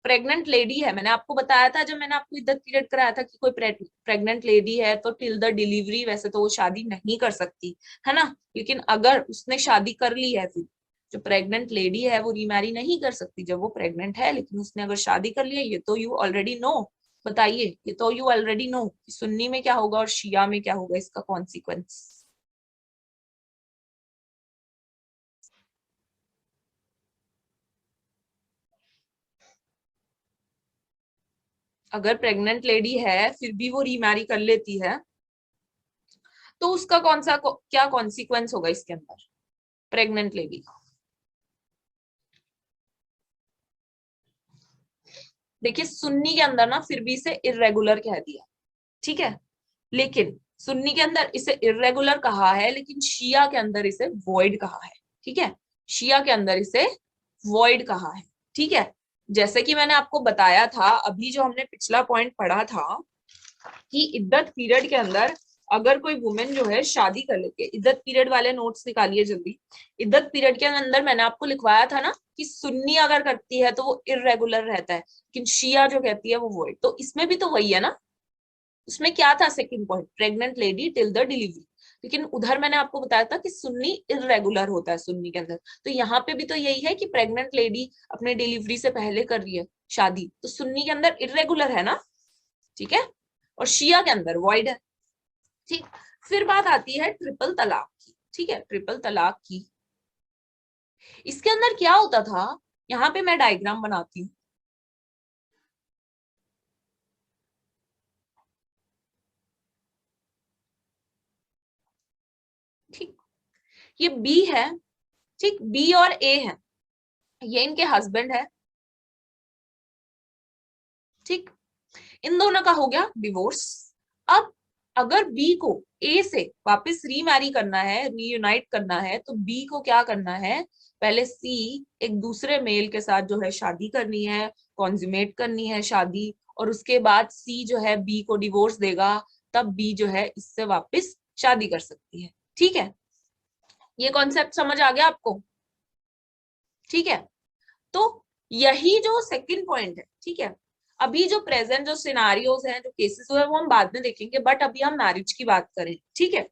प्रेग्नेंट लेडी है, मैंने आपको बताया था जब मैंने आपको इद्दत पीरियड कराया था कि कोई प्रेग्नेंट लेडी है तो टिल द डिलीवरी वैसे तो वो शादी नहीं कर सकती है ना, लेकिन अगर उसने शादी कर ली है, फिर जो प्रेग्नेंट लेडी है वो रीमैरी नहीं कर सकती जब वो प्रेग्नेंट है, लेकिन उसने अगर शादी कर लिया, ये तो यू ऑलरेडी नो। बताइए, ये तो यू ऑलरेडी नो सुन्नी में क्या होगा और शिया में क्या होगा इसका कॉन्सिक्वेंस। अगर प्रेग्नेंट लेडी है फिर भी वो रीमैरी कर लेती है तो उसका कौन सा क्या कॉन्सिक्वेंस होगा इसके अंदर, प्रेग्नेंट लेडी का। देखिए सुन्नी के अंदर ना फिर भी इसे इरेगुलर कह दिया, ठीक है, लेकिन सुन्नी के अंदर इसे इरेगुलर कहा है लेकिन शिया के अंदर इसे वॉइड कहा है, ठीक है। शिया के अंदर इसे वॉइड कहा है, ठीक है। जैसे कि मैंने आपको बताया था अभी जो हमने पिछला पॉइंट पढ़ा था कि इद्दत पीरियड के अंदर अगर कोई वुमेन जो है शादी कर लेती है, इद्दत पीरियड वाले नोट्स निकालिए जल्दी। इद्दत पीरियड के अंदर मैंने आपको लिखवाया था ना कि सुन्नी अगर करती है तो वो इरेगुलर रहता है, लेकिन शिया जो कहती है वो वॉइड। तो इसमें भी तो वही है ना, उसमें क्या था second point, pregnant lady till the delivery, लेकिन उधर मैंने आपको बताया था कि सुन्नी इरेगुलर होता है सुन्नी के अंदर। तो यहाँ पे भी तो यही है कि प्रेग्नेंट लेडी अपने डिलीवरी से पहले कर रही है शादी तो सुन्नी के अंदर इरेगुलर है ना, ठीक है, और शिया के अंदर वॉइड है, ठीक। फिर बात आती है ट्रिपल तलाक की, ठीक है, ट्रिपल तलाक की। इसके अंदर क्या होता था, यहाँ पे मैं डायग्राम बनाती हूँ। ये बी है, ठीक, बी और ए है, ये इनके हस्बैंड है, ठीक, इन दोनों का हो गया डिवोर्स। अब अगर बी को ए से वापस रीमैरी करना है, रीयूनाइट करना है, तो बी को क्या करना है, पहले सी एक दूसरे मेल के साथ जो है शादी करनी है, कॉन्जुमेट करनी है शादी, और उसके बाद सी जो है बी को डिवोर्स देगा, तब बी जो है इससे वापस शादी कर सकती है। ठीक है, ये कॉन्सेप्ट समझ आ गया आपको? ठीक है, तो यही जो सेकंड पॉइंट है, ठीक है, अभी जो प्रेजेंट जो सिनारियोज हैं, जो केसेस हुए, वो हम बाद में देखेंगे, बट अभी हम मैरिज की बात करें। ठीक है,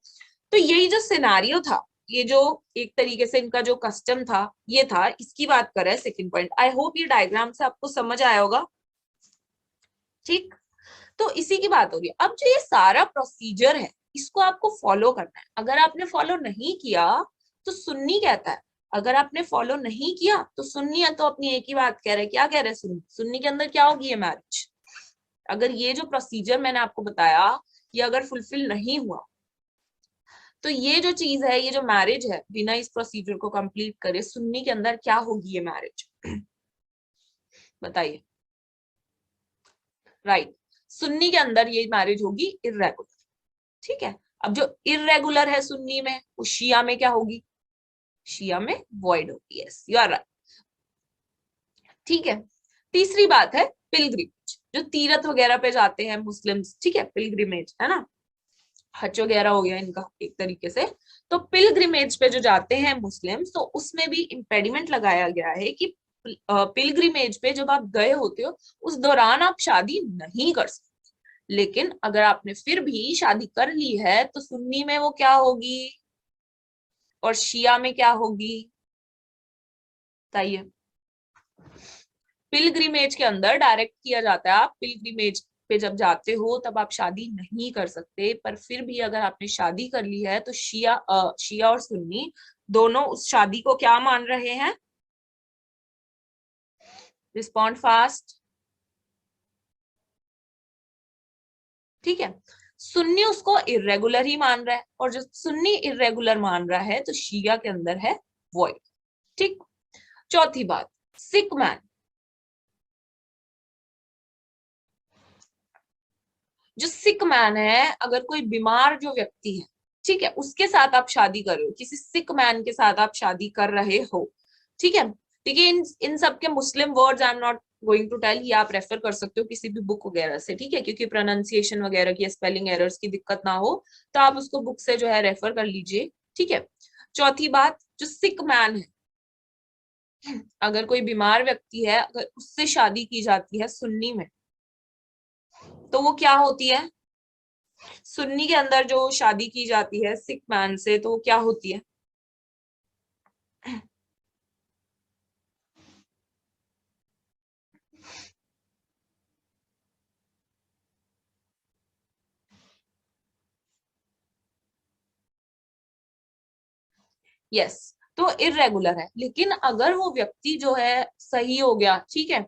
तो यही जो सिनारियो था, ये जो एक तरीके से इनका जो कस्टम था, ये था, इसकी बात कर रहे हैं सेकंड पॉइंट। आई होप ये डायग्राम से आपको समझ आया होगा। ठीक, तो इसी की बात हो रही है। अब जो ये सारा प्रोसीजर है, इसको आपको फॉलो करना है। अगर आपने फॉलो नहीं किया तो सुन्नी कहता है, अगर आपने फॉलो नहीं किया तो सुन्नी है, तो अपनी एक ही बात कह रहे हैं। क्या कह रहे हैं सुन्नी? सुन्नी के अंदर क्या होगी? ये मैरिज। अगर ये जो प्रोसीजर मैंने आपको बताया, ये अगर फुलफिल नहीं हुआ, तो ये जो चीज है, ये जो मैरिज है, बिना इस प्रोसीजर को कंप्लीट करे, सुन्नी के अंदर क्या होगी ये मैरिज? बताइए। राइट, सुन्नी के अंदर ये मैरिज होगी इर्रेगुलर। ठीक है, अब जो इर्रेगुलर है सुन्नी में, वो शिया में क्या होगी? शिया में वॉइड होगी। Yes, you are right. ठीक है, तीसरी बात है पिलग्रिमेज, जो तीरथ वगैरह पे जाते हैं मुस्लिम्स। ठीक है, पिलग्रिमेज है ना, हज वगैरह हो गया इनका एक तरीके से। तो पिलग्रिमेज पे जो जाते हैं मुस्लिम्स, तो उसमें भी इम्पेडिमेंट लगाया गया है कि पिलग्रिमेज पे जब आप गए होते हो, उस दौरान आप शादी नहीं कर सकते। लेकिन अगर आपने फिर भी शादी कर ली है, तो सुन्नी में वो क्या होगी और शिया में क्या होगी? बताइए। पिलग्रिमेज के अंदर डायरेक्ट किया जाता है। आप पिलग्रिमेज पे जब जाते हो, तब आप शादी नहीं कर सकते, पर फिर भी अगर आपने शादी कर ली है, तो शिया और सुन्नी दोनों उस शादी को क्या मान रहे हैं? Respond fast. ठीक है, सुन्नी उसको इर्रेगुलर ही मान रहा है, और जो सुन्नी इर्रेगुलर मान रहा है, तो शिया के अंदर है वॉइड। ठीक, चौथी बात, सिक मैन। जो सिक मैन है, अगर कोई बीमार जो व्यक्ति है, ठीक है, उसके साथ आप शादी कर रहे हो, किसी सिक मैन के साथ आप शादी कर रहे हो। ठीक है, देखिए इन सब के Muslim words I am not going to tell, ये आप रेफर कर सकते हो किसी भी बुक वगैरह से। ठीक है, क्योंकि प्रोनाउंसिएशन वगैरह की, स्पेलिंग एरर्स की दिक्कत ना हो, तो आप उसको बुक से जो है रेफर कर लीजिए। ठीक है, चौथी बात, जो सिक मैन है, अगर कोई बीमार व्यक्ति है, अगर उससे शादी की जाती है सुन्नी में, तो वो क्या होती है? सुन्नी के अंदर जो शादी की जाती है सिख मैन से, तो वो क्या होती है? यस, तो इरेगुलर है। लेकिन अगर वो व्यक्ति जो है सही हो गया, ठीक है,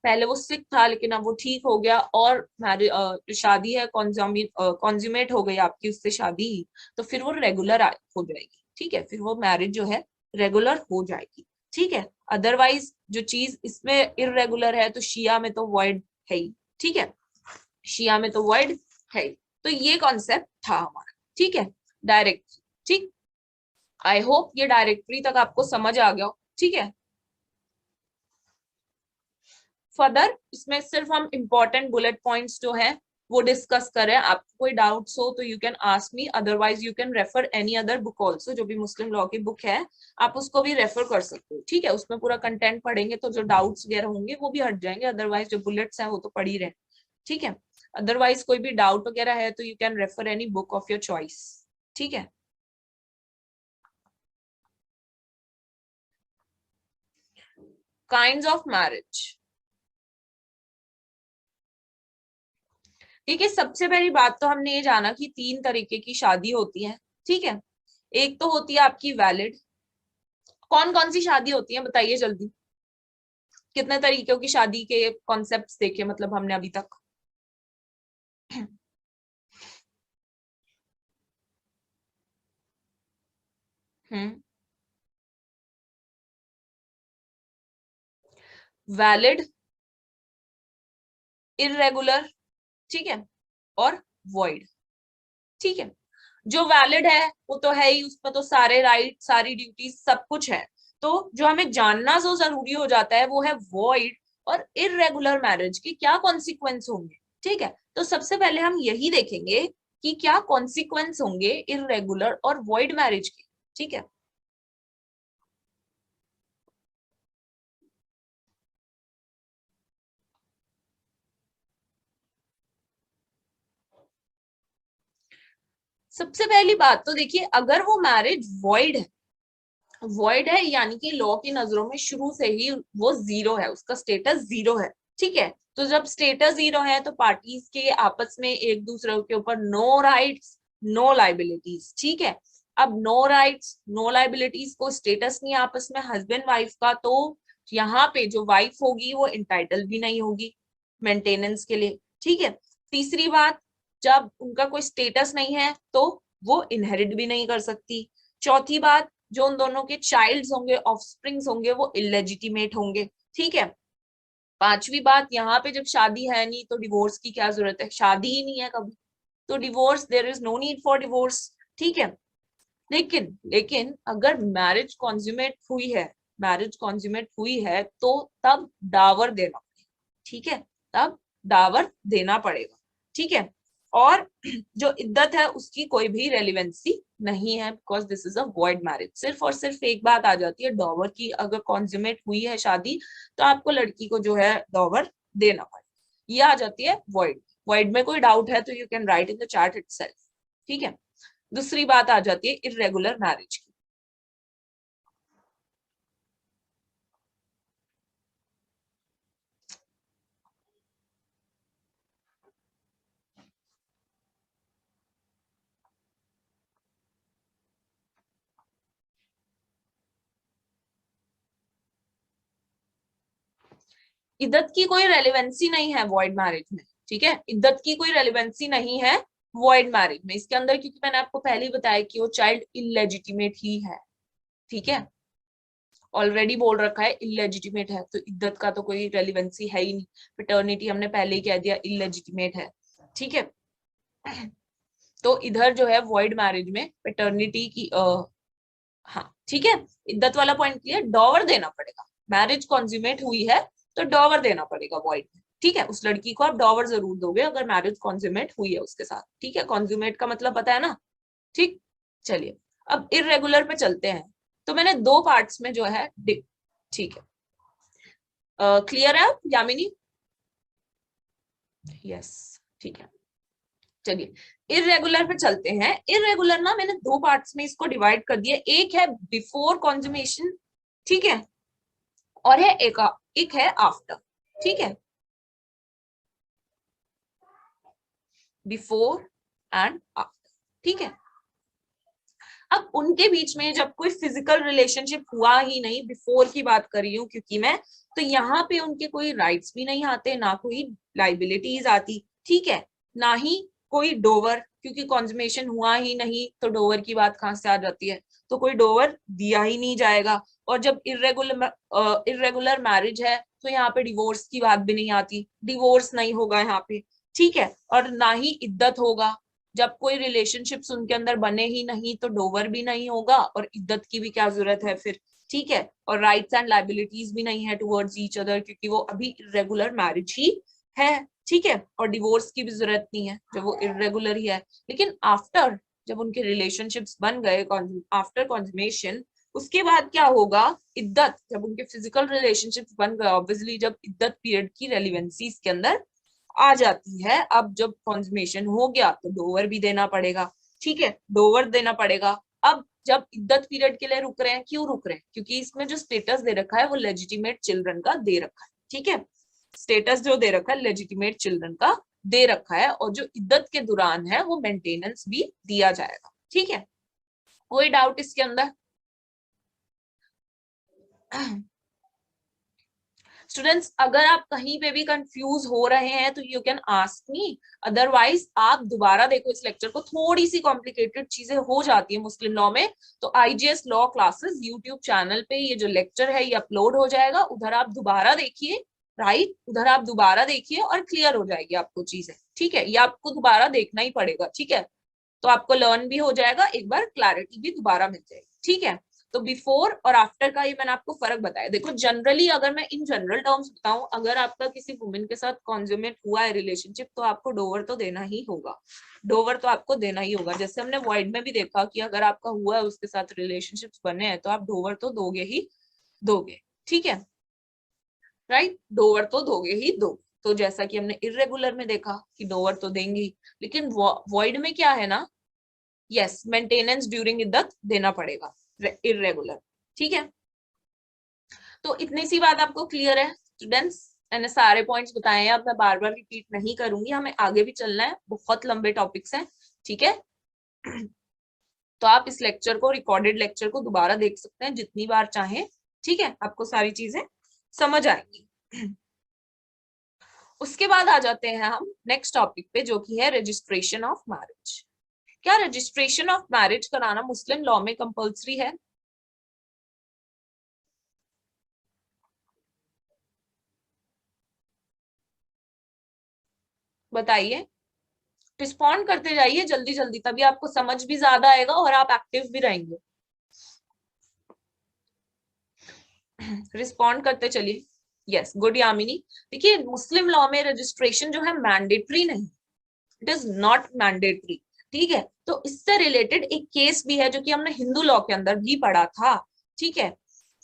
पहले वो सिक था लेकिन अब वो ठीक हो गया, और शादी है कॉन्ज्यूमेट हो गई आपकी उससे शादी, तो फिर वो रेगुलर हो जाएगी। ठीक है, फिर वो मैरिज जो है रेगुलर हो जाएगी। ठीक है, अदरवाइज जो चीज इसमें इरेगुलर है, तो शिया में तो वॉइड है ही। ठीक है, शिया में तो वॉइड है ही। तो ये कॉन्सेप्ट था हमारा। ठीक है, डायरेक्ट। ठीक, आई होप ये डायरेक्टरी तक आपको समझ आ गया हो। ठीक है, फर्दर इसमें सिर्फ हम इंपॉर्टेंट बुलेट पॉइंट्स जो हैं वो डिस्कस करें। आपको कोई डाउट्स हो तो you can ask me, otherwise you can refer any other book also, जो भी मुस्लिम लॉ की बुक है आप उसको भी रेफर कर सकते हो। ठीक है, उसमें पूरा कंटेंट पढ़ेंगे तो जो डाउट्स वगैरह होंगे वो भी हट जाएंगे, अदरवाइज जो बुलेट्स हैं वो तो पढ़ ही रहे। ठीक है, अदरवाइज कोई भी डाउट वगैरह है तो you can refer any book of your choice. ठीक है, काइंड्स ऑफ मैरिज। ठीक है, सबसे पहली बात तो हमने ये जाना कि 3 तरीके की शादी होती है। ठीक है, एक तो होती है आपकी वैलिड। कौन कौन सी शादी होती है बताइए जल्दी? कितने तरीकों की शादी के कॉन्सेप्ट्स देखे मतलब हमने अभी तक? हम्म, वैलिड, इररेगुलर, ठीक है, और वॉइड। ठीक है, जो वैलिड है वो तो है ही, उसमें तो सारे राइट, सारी ड्यूटीज, सब कुछ है। तो जो हमें जानना जो जरूरी हो जाता है वो है वॉइड और इररेगुलर मैरिज के क्या कॉन्सिक्वेंस होंगे। ठीक है, तो सबसे पहले हम यही देखेंगे कि क्या कॉन्सिक्वेंस होंगे इररेगुलर और वॉइड मैरिज के। ठीक है, सबसे पहली बात तो देखिए, अगर वो मैरिज वॉइड है यानी कि लॉ की नजरों में शुरू से ही वो जीरो है, उसका स्टेटस जीरो है। ठीक है, तो जब स्टेटस जीरो है तो पार्टीज के आपस में एक दूसरे के ऊपर नो राइट्स नो लाइबिलिटीज। ठीक है, अब नो राइट्स नो लाइबिलिटीज को स्टेटस नहीं आपस में हस्बैंड वाइफ का, तो यहाँ पे जो वाइफ होगी वो इंटाइटल भी नहीं होगी मेंटेनेंस के लिए। ठीक है, तीसरी बात, जब उनका कोई स्टेटस नहीं है तो वो इनहेरिट भी नहीं कर सकती। चौथी बात, जो उन दोनों के चाइल्ड्स होंगे, ऑफस्प्रिंग्स होंगे, वो इलेजिटिमेट होंगे। ठीक है, पांचवी बात, यहाँ पे जब शादी है नहीं तो डिवोर्स की क्या जरूरत है, शादी ही नहीं है कभी, तो divorce, there is no need for divorce. ठीक है, लेकिन लेकिन अगर मैरिज कॉन्ज्यूमेट हुई है तो तब डावर देना पड़ेगा। ठीक है, तब डावर देना पड़ेगा। ठीक है, और जो इद्दत है उसकी कोई भी रेलिवेंसी नहीं है, because this is a void marriage. सिर्फ और सिर्फ एक बात आ जाती है डॉवर की, अगर कॉन्ज्यूमेट हुई है शादी तो आपको लड़की को जो है डॉवर देना पड़ेगा, ये आ जाती है वॉइड। वॉइड में कोई डाउट है तो you can right in the chart itself. ठीक है, दूसरी बात आ जाती है इर्रेगुलर मैरिज की। इद्दत की कोई रेलिवेंसी नहीं है वॉइड मैरिज में। ठीक है, इद्दत की कोई रेलिवेंसी नहीं है वॉइड मैरिज में, इसके अंदर, क्योंकि मैंने आपको पहले ही बताया कि वो चाइल्ड इलेजिटिमेट ही है। ठीक है, ऑलरेडी बोल रखा है इलेजिटिमेट है, तो इद्दत का तो कोई रेलिवेंसी है ही नहीं। पैटर्निटी हमने पहले ही कह दिया इलेजिटिमेट है। ठीक है, तो इधर जो है वॉइड मैरिज में पैटर्निटी की हाँ ठीक है, इद्दत वाला पॉइंट क्लियर, डॉवर देना पड़ेगा। मैरिज कॉन्ज्यूमेट हुई है तो डॉवर देना पड़ेगा वॉइड में। ठीक है, उस लड़की को आप डॉवर जरूर दोगे अगर मैरिज कॉन्ज्यूमेट हुई है उसके साथ। ठीक है, कॉन्ज्यूमेट का मतलब पता है ना। ठीक, चलिए अब इररेगुलर पे चलते हैं। तो मैंने दो पार्ट्स में जो है ठीक है, क्लियर है अब यामिनी? यस, ठीक है, चलिए इररेगुलर पे चलते हैं। इररेगुलर ना मैंने दो पार्ट्स में इसको डिवाइड कर दिया, एक है बिफोर कॉन्ज्यूमेशन, ठीक है, और है एक है आफ्टर। ठीक है, बिफोर एंड आफ्टर। ठीक है, अब उनके बीच में जब कोई फिजिकल रिलेशनशिप हुआ ही नहीं, बिफोर की बात कर रही हूँ क्योंकि मैं, तो यहाँ पे उनके कोई राइट्स भी नहीं आते, ना कोई लाइबिलिटीज आती। ठीक है, ना ही कोई डोवर, क्योंकि कॉन्जमेशन हुआ ही नहीं तो डोवर की बात कहाँ से आ जाती है, तो कोई डोवर दिया ही नहीं जाएगा। और जब इरेगुलर मैरिज है तो यहाँ पे डिवोर्स की बात भी नहीं आती, डिवोर्स नहीं होगा यहाँ पे। ठीक है, और ना ही इद्दत होगा, जब कोई रिलेशनशिप्स उनके अंदर बने ही नहीं तो डोवर भी नहीं होगा और इद्दत की भी क्या जरूरत है फिर। ठीक है, और राइट्स एंड लाइबिलिटीज भी नहीं है टुवर्ड्स ईच अदर, क्योंकि वो अभी इरेगुलर मैरिज ही है। ठीक है, और डिवोर्स की भी जरूरत नहीं है जब वो इरेगुलर ही है। लेकिन आफ्टर, जब उनके रिलेशनशिप्स बन गए, आफ्टर कॉन्जुमेशन, उसके बाद क्या होगा, इद्दत, जब उनके फिजिकल रिलेशनशिप्स बन गए, ऑब्वियसली जब इद्दत पीरियड की रेलिवेंसी इसके अंदर आ जाती है। अब जब कॉन्सुमेशन हो गया तो डोवर भी देना पड़ेगा। ठीक है, डोवर देना पड़ेगा। अब जब इद्दत पीरियड के लिए रुक रहे हैं, क्यों रुक रहे हैं, क्योंकि इसमें जो स्टेटस दे रखा है वो लेजिटिमेट चिल्ड्रन का दे रखा है। ठीक है, स्टेटस जो दे रखा है लेजिटिमेट चिल्ड्रन का दे रखा है, और जो इद्दत के दौरान है वो मेंटेनेंस भी दिया जाएगा। ठीक है, कोई डाउट इसके अंदर? स्टूडेंट्स अगर आप कहीं पे भी कंफ्यूज हो रहे हैं तो you can ask me, otherwise आप दोबारा देखो इस लेक्चर को, थोड़ी सी कॉम्प्लिकेटेड चीजें हो जाती है मुस्लिम लॉ में, तो IGS law classes YouTube channel पे ये जो लेक्चर है ये अपलोड हो जाएगा, उधर आप दोबारा देखिए, राइट, उधर आप दोबारा देखिए और क्लियर हो जाएगी आपको चीजें, ठीक है, ये आपको दोबारा देखना ही पड़ेगा, ठीक है, तो आपको लर्न भी हो जाएगा, एक बार क्लैरिटी भी दोबारा मिल जाएगी, ठीक है। तो बिफोर और आफ्टर का ये मैंने आपको फर्क बताया। देखो जनरली अगर मैं इन जनरल टर्म्स बताऊं, अगर आपका किसी वुमेन के साथ कॉन्ज्यूमेट हुआ है रिलेशनशिप, तो आपको डोवर तो देना ही होगा, डोवर तो आपको देना ही होगा। जैसे हमने वॉइड में भी देखा कि अगर आपका हुआ है उसके साथ रिलेशनशिप्स बने हैं तो आप डोवर तो दोगे ही दोगे, ठीक है, राइट, डोवर तो दोगे ही दोगे। तो जैसा कि हमने इर्रेगुलर में देखा कि डोवर तो देंगे ही, लेकिन वॉइड में क्या है ना, यस, मेंटेनेंस ड्यूरिंग इद्दत देना पड़ेगा, इर्रेगुलर, ठीक है। तो इतनी सी बात आपको क्लियर है स्टूडेंट्स? मैंने सारे पॉइंट्स बताए हैं, अब मैं बार बार रिपीट नहीं करूंगी, हमें आगे भी चलना है, बहुत लंबे टॉपिक्स हैं, ठीक है। तो आप इस लेक्चर को, रिकॉर्डेड लेक्चर को दोबारा देख सकते हैं जितनी बार चाहें, ठीक है, आपको सारी चीजें समझ आएंगी। उसके बाद आ जाते हैं हम नेक्स्ट टॉपिक पे, जो कि है रजिस्ट्रेशन ऑफ मैरिज। क्या रजिस्ट्रेशन ऑफ मैरिज कराना मुस्लिम लॉ में कंपल्सरी है? बताइए, रिस्पॉन्ड करते जाइए जल्दी जल्दी, तभी आपको समझ भी ज्यादा आएगा और आप एक्टिव भी रहेंगे। रिस्पॉन्ड करते चलिए। Yes, good Yamini. देखिए मुस्लिम लॉ में रजिस्ट्रेशन जो है मैंडेटरी नहीं, इट इज नॉट मैंडेटरी, ठीक है। तो इससे रिलेटेड एक केस भी है जो कि हमने हिंदू लॉ के अंदर भी पढ़ा था, ठीक है,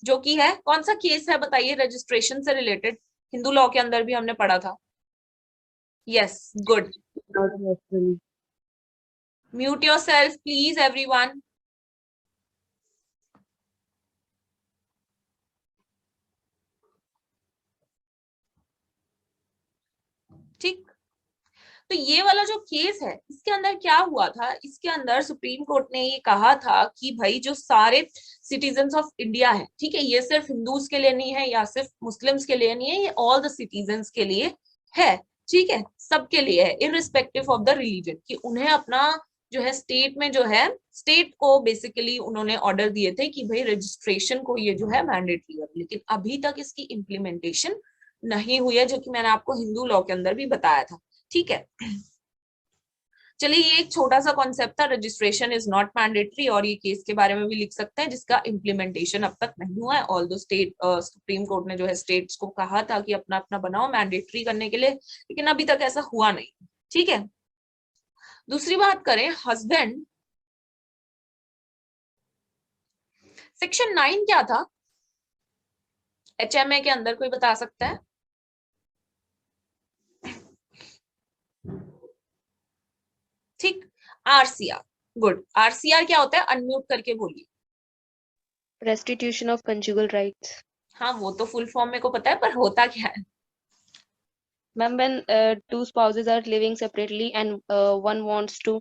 जो कि है, कौन सा केस है बताइए रजिस्ट्रेशन से रिलेटेड, हिंदू लॉ के अंदर भी हमने पढ़ा था। Yes, good. Mute yourself please everyone. ठीक, तो ये वाला जो केस है इसके अंदर क्या हुआ था, इसके अंदर सुप्रीम कोर्ट ने ये कहा था कि भाई जो सारे सिटीजन्स ऑफ इंडिया है, ठीक है, ये सिर्फ हिंदूज के लिए नहीं है या सिर्फ मुस्लिम्स के लिए नहीं है, ये ऑल द सिटीजन्स के लिए है, ठीक है, सबके लिए है, इररिस्पेक्टिव ऑफ द रिलीजन, कि उन्हें अपना जो है स्टेट में जो है, स्टेट को बेसिकली उन्होंने ऑर्डर दिए थे कि भाई रजिस्ट्रेशन को ये जो है मैंडेटरी है, लेकिन अभी तक इसकी इम्प्लीमेंटेशन नहीं हुई है, जो कि मैंने आपको हिंदू लॉ के अंदर भी बताया था, ठीक है। चलिए, ये एक छोटा सा कॉन्सेप्ट था, रजिस्ट्रेशन इज नॉट मैंडेटरी, और ये केस के बारे में भी लिख सकते हैं जिसका इम्प्लीमेंटेशन अब तक नहीं हुआ है, ऑल दो स्टेट, सुप्रीम कोर्ट ने जो है स्टेट्स को कहा था कि अपना अपना बनाओ मैंडेटरी करने के लिए, लेकिन अभी तक ऐसा हुआ नहीं, ठीक है। दूसरी बात करें, हस्बैंड, सेक्शन 9 क्या था एचएमए के अंदर, कोई बता सकता है? ठीक, आरसीआर, गुड। आरसीआर क्या होता है, अनम्यूट करके बोलिए। Restitution of conjugal rights. हाँ, वो तो फुल फॉर्म में को पता है, पर होता क्या है? Ma'am, when two spouses are living separately and one wants to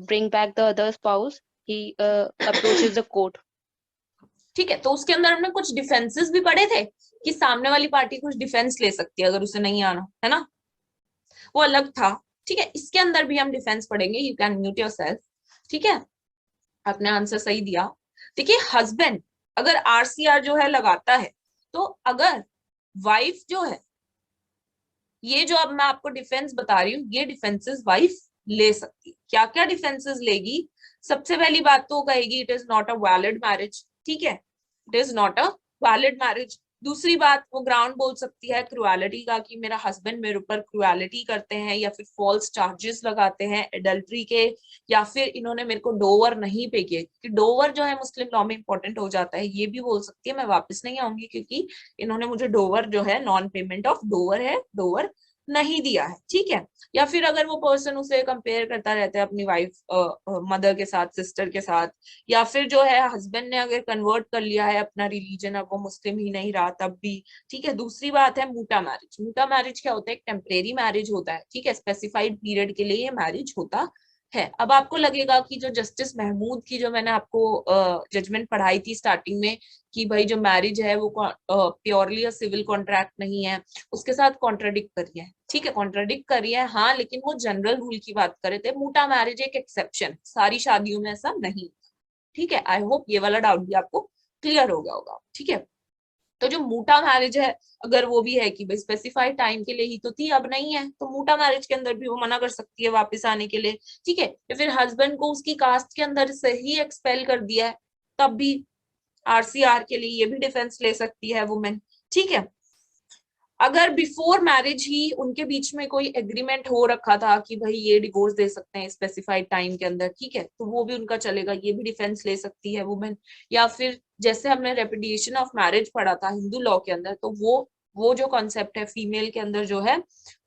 bring back the other spouse, he approaches the court. ठीक है, तो उसके अंदर हमने कुछ डिफेंसेस भी पढ़े थे कि सामने वाली पार्टी कुछ डिफेंस ले सकती है अगर उसे नहीं आना, है ना, वो अलग था, ठीक है। इसके अंदर भी हम डिफेंस पढ़ेंगे, यू कैन म्यूट योरसेल्फ, ठीक है, आपने आंसर सही दिया। देखिए हस्बैंड अगर आरसीआर जो है लगाता है, तो अगर वाइफ जो है, ये जो अब मैं आपको डिफेंस बता रही हूँ, ये डिफेंसेस वाइफ ले सकती है। क्या क्या डिफेंसेस लेगी? सबसे पहली बात तो कहेगी it is not a valid marriage, ठीक है, it is not a valid marriage. दूसरी बात, वो ग्राउंड बोल सकती है क्रुएलिटी का, कि मेरा हस्बैंड मेरे ऊपर क्रुएलिटी करते हैं, या फिर फॉल्स चार्जेस लगाते हैं एडल्ट्री के, या फिर इन्होंने मेरे को डोवर नहीं पे किए, कि डोवर जो है मुस्लिम लॉ में इंपॉर्टेंट हो जाता है, ये भी बोल सकती है मैं वापस नहीं आऊंगी क्योंकि इन्होंने मुझे डोवर जो है, नॉन पेमेंट ऑफ डोवर है, डोवर नहीं दिया है, ठीक है। या फिर अगर वो पर्सन उसे कंपेयर करता रहता है अपनी वाइफ मदर के साथ, सिस्टर के साथ, या फिर जो है हस्बैंड ने अगर कन्वर्ट कर लिया है अपना रिलीजन, अब वो मुस्लिम ही नहीं रहा तब भी, ठीक है। दूसरी बात है मूटा मैरिज। मूटा मैरिज क्या होता है? एक टेम्परेरी मैरिज होता है, ठीक है, स्पेसिफाइड पीरियड के लिए ये मैरिज होता है। अब आपको लगेगा कि जो जस्टिस महमूद की जो मैंने आपको जजमेंट पढ़ाई थी स्टार्टिंग में कि भाई जो मैरिज है वो प्योरली सिविल कॉन्ट्रैक्ट नहीं है, उसके साथ कॉन्ट्राडिक्ट कर रही है। ठीक है, कॉन्ट्राडिक्ट कर रही है हाँ, लेकिन वो जनरल रूल की बात कर रहे थे। मूटा मैरिज एक एक्सेप्शन, सारी शादियों में ऐसा नहीं। ठीक है, आई होप ये वाला डाउट भी आपको क्लियर हो गया होगा। ठीक है, तो जो मूटा मैरिज है, अगर वो भी है कि भाई स्पेसिफाइड टाइम के लिए ही तो थी, अब नहीं है, तो मूटा मैरिज के अंदर भी वो मना कर सकती है वापस आने के लिए। ठीक है, या फिर हस्बैंड को उसकी कास्ट के अंदर से ही एक्सपेल कर दिया है, तब भी आरसीआर के लिए ये भी डिफेंस ले सकती है वुमेन। ठीक है, अगर बिफोर मैरिज ही उनके बीच में कोई एग्रीमेंट हो रखा था कि भाई ये डिवोर्स दे सकते हैं स्पेसिफाइड टाइम के अंदर, ठीक है, तो वो भी उनका चलेगा, ये भी डिफेंस ले सकती है वुमेन। या फिर जैसे हमने रेपुडिएशन ऑफ मैरिज पढ़ा था हिंदू लॉ के अंदर, तो वो जो कॉन्सेप्ट है फीमेल के अंदर जो है,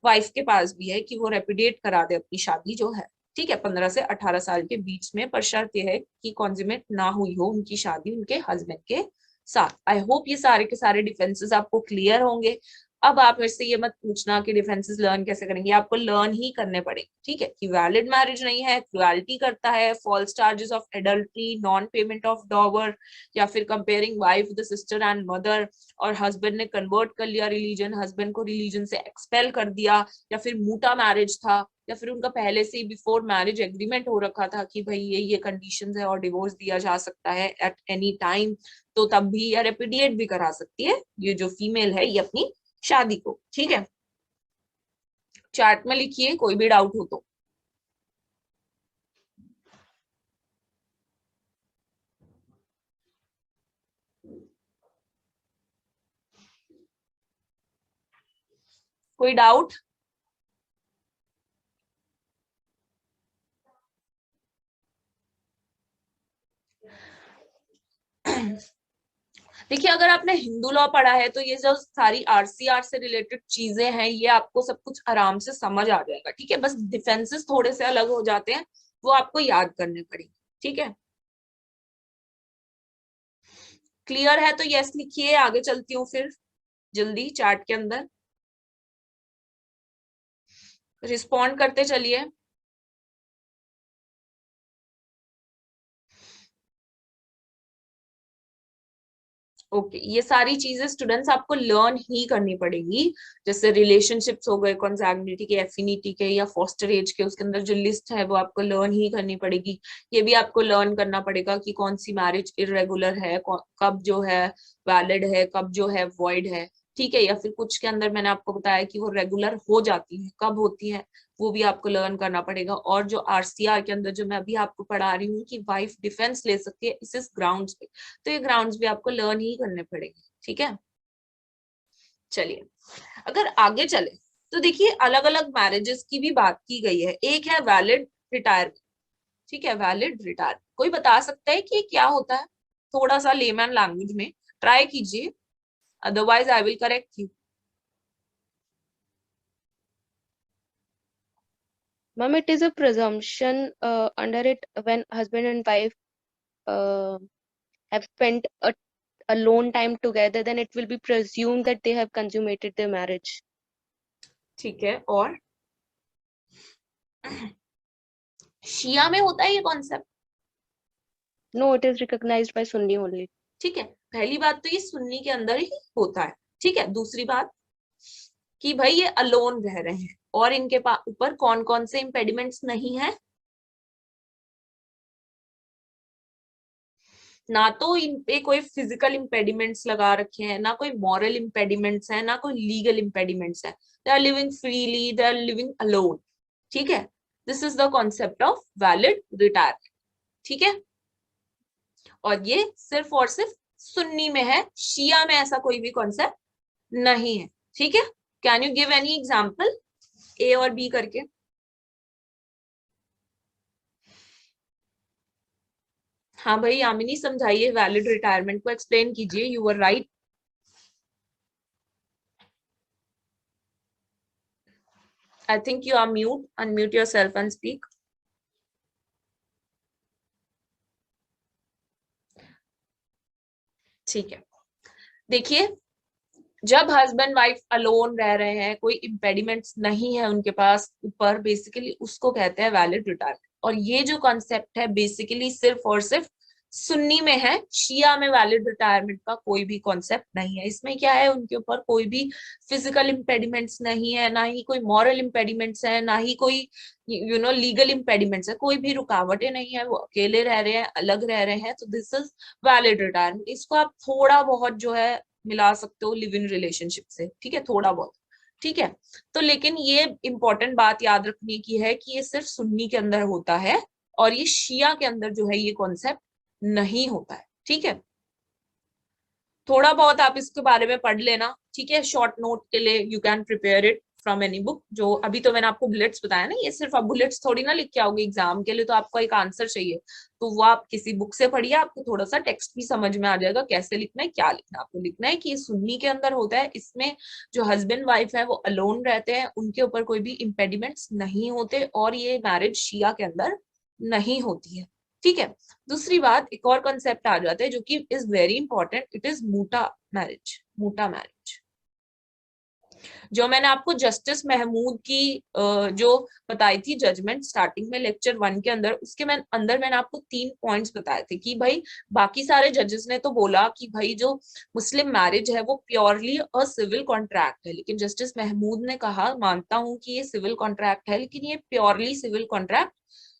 वाइफ के पास भी है कि वो रेपुडिएट करा दे अपनी शादी जो है। ठीक है, 15 से 18 साल के बीच में, पर शर्त यह है कि कॉन्जिमेट ना हुई हो उनकी शादी उनके हस्बैंड के साथ। आई होप ये सारे के सारे डिफेंसेस आपको क्लियर होंगे। अब आप मेरे से ये मत पूछना कि डिफेंसेस लर्न कैसे करेंगे, आपको लर्न ही करने पड़ेंगे। ठीक है, कि वैलिड मैरिज नहीं है, क्रुएल्टी करता है, false charges of adultery, non payment of dower, या फिर comparing wife with sister and mother, और हस्बैंड ने कन्वर्ट कर लिया रिलीजन, हस्बैंड को रिलीजन से एक्सपेल कर दिया, या फिर मूटा मैरिज था, या फिर उनका पहले से ही बिफोर मैरिज एग्रीमेंट हो रखा था कि भाई ये कंडीशंस है और डिवोर्स दिया जा सकता है एट एनी टाइम, तो तब भी या रेपुडिएट भी करा सकती है ये जो फीमेल है ये अपनी शादी को। ठीक है, चार्ट में लिखिए कोई भी डाउट हो तो। कोई डाउट? देखिए, अगर आपने हिंदू लॉ पढ़ा है तो ये जो सारी आरसीआर से रिलेटेड चीजें हैं ये आपको सब कुछ आराम से समझ आ जाएगा। ठीक है, बस डिफेंसेस थोड़े से अलग हो जाते हैं, वो आपको याद करने पड़ेंगे। ठीक है, क्लियर है तो यस लिखिए, आगे चलती हूँ फिर जल्दी चार्ट के अंदर रिस्पॉन्ड करते चलिए। ओके, ये सारी चीजें स्टूडेंट्स आपको लर्न ही करनी पड़ेगी, जैसे रिलेशनशिप्स हो गए, कॉन्सैग्निटी के, एफिनिटी के, या फॉस्टर एज के, उसके अंदर जो लिस्ट है वो आपको लर्न ही करनी पड़ेगी। ये भी आपको लर्न करना पड़ेगा कि कौन सी मैरिज इरेगुलर है, कब जो है वैलिड है, कब जो है वॉइड है। ठीक है, या फिर कुछ के अंदर मैंने आपको बताया कि वो रेगुलर हो जाती है, कब होती है वो भी आपको लर्न करना पड़ेगा। और जो आरसीआर के अंदर जो मैं अभी आपको पढ़ा रही हूँ कि वाइफ डिफेंस ले सकती है इस ग्राउंड्स पे, तो ये ग्राउंड्स भी आपको लर्न ही करने पड़ेंगे। ठीक है, चलिए अगर आगे चले तो देखिए अलग अलग मैरिजेस की भी बात की गई है। एक है वैलिड रिटायरमेंट। ठीक है, वैलिड रिटायरमेंट कोई बता सकता है कि क्या होता है? थोड़ा सा लेमैन लैंग्वेज में ट्राई कीजिए, otherwise I will correct you. Ma'am, it is a presumption under it when husband and wife uh, have spent a alone time together, then it will be presumed that they have consummated their marriage. ठीक है, और शिया में होता है ये concept? No, it is recognized by Sunni only. ठीक है, पहली बात तो ये सुन्नी के अंदर ही होता है। ठीक है, दूसरी बात कि भाई ये अलोन रह रहे हैं और इनके ऊपर कौन कौन से इम्पेडिमेंट्स नहीं है, ना तो इन पे कोई फिजिकल इम्पेडिमेंट्स लगा रखे हैं, ना कोई मॉरल इम्पेडिमेंट्स है, ना कोई लीगल इम्पेडिमेंट्स है। They are living freely, they are living alone. ठीक है, this is the concept of valid retirement. ठीक है, और ये सिर्फ और सिर्फ सुन्नी में है, शिया में ऐसा कोई भी कॉन्सेप्ट नहीं है। ठीक है, can you give any example A और बी करके? हाँ भाई यामिनी समझाइए, वैलिड रिटायरमेंट को एक्सप्लेन कीजिए, you were right. I think you are mute, unmute yourself and speak. ठीक है, देखिए जब हस्बैंड वाइफ अलोन रह रहे हैं, कोई इम्पेडिमेंट्स नहीं है उनके पास ऊपर, बेसिकली उसको कहते हैं वैलिड रिटायरमेंट। और ये जो कॉन्सेप्ट है बेसिकली सिर्फ और सिर्फ सुन्नी में है, शिया में वैलिड रिटायरमेंट का कोई भी कॉन्सेप्ट नहीं है। इसमें क्या है, उनके ऊपर कोई भी फिजिकल इम्पेडिमेंट्स नहीं है, ना ही कोई मॉरल इम्पेडिमेंट्स है, ना ही कोई लीगल इम्पेडिमेंट्स है, कोई भी रुकावटें नहीं है, वो अकेले रह रहे हैं, अलग रह रहे हैं, तो दिस इज वैलिड रिटायरमेंट। इसको आप थोड़ा बहुत जो है मिला सकते हो लिव इन रिलेशनशिप से, ठीक है, थोड़ा बहुत, ठीक है। तो लेकिन ये इंपॉर्टेंट बात याद रखने की है कि ये सिर्फ सुन्नी के अंदर होता है और ये शिया के अंदर जो है ये कॉन्सेप्ट नहीं होता है, ठीक है। थोड़ा बहुत आप इसके बारे में पढ़ लेना, ठीक है, शॉर्ट नोट के लिए you can prepare it from any book. जो अभी तो मैंने आपको बुलेट्स बताया ना, ये सिर्फ आप बुलेट्स थोड़ी ना लिख के आओगे एग्जाम के लिए, तो आपको एक आंसर चाहिए, तो वो आप किसी बुक से पढ़िए, आपको थोड़ा सा टेक्स्ट भी समझ में आ जाएगा कैसे लिखना है, क्या लिखना है। आपको लिखना है कि ये सुन्नी के अंदर होता है, इसमें जो हस्बैंड वाइफ है वो अलोन रहते हैं, उनके ऊपर कोई भी इम्पेडिमेंट्स नहीं होते, और ये मैरिज शिया के अंदर नहीं होती है, ठीक है। दूसरी बात, एक और कंसेप्ट आ जाता है जो कि is very important, it is मूटा मैरिज। मूटा मैरिज जो मैंने आपको जस्टिस महमूद की जो बताई थी जजमेंट स्टार्टिंग में लेक्चर 1 के अंदर, उसके अंदर मैंने आपको 3 पॉइंट्स बताए थे कि भाई बाकी सारे जजेस ने तो बोला कि भाई जो मुस्लिम मैरिज है वो प्योरली अ सिविल कॉन्ट्रैक्ट है, लेकिन जस्टिस महमूद ने कहा मानता हूं कि ये सिविल कॉन्ट्रैक्ट है, लेकिन ये प्योरली सिविल कॉन्ट्रैक्ट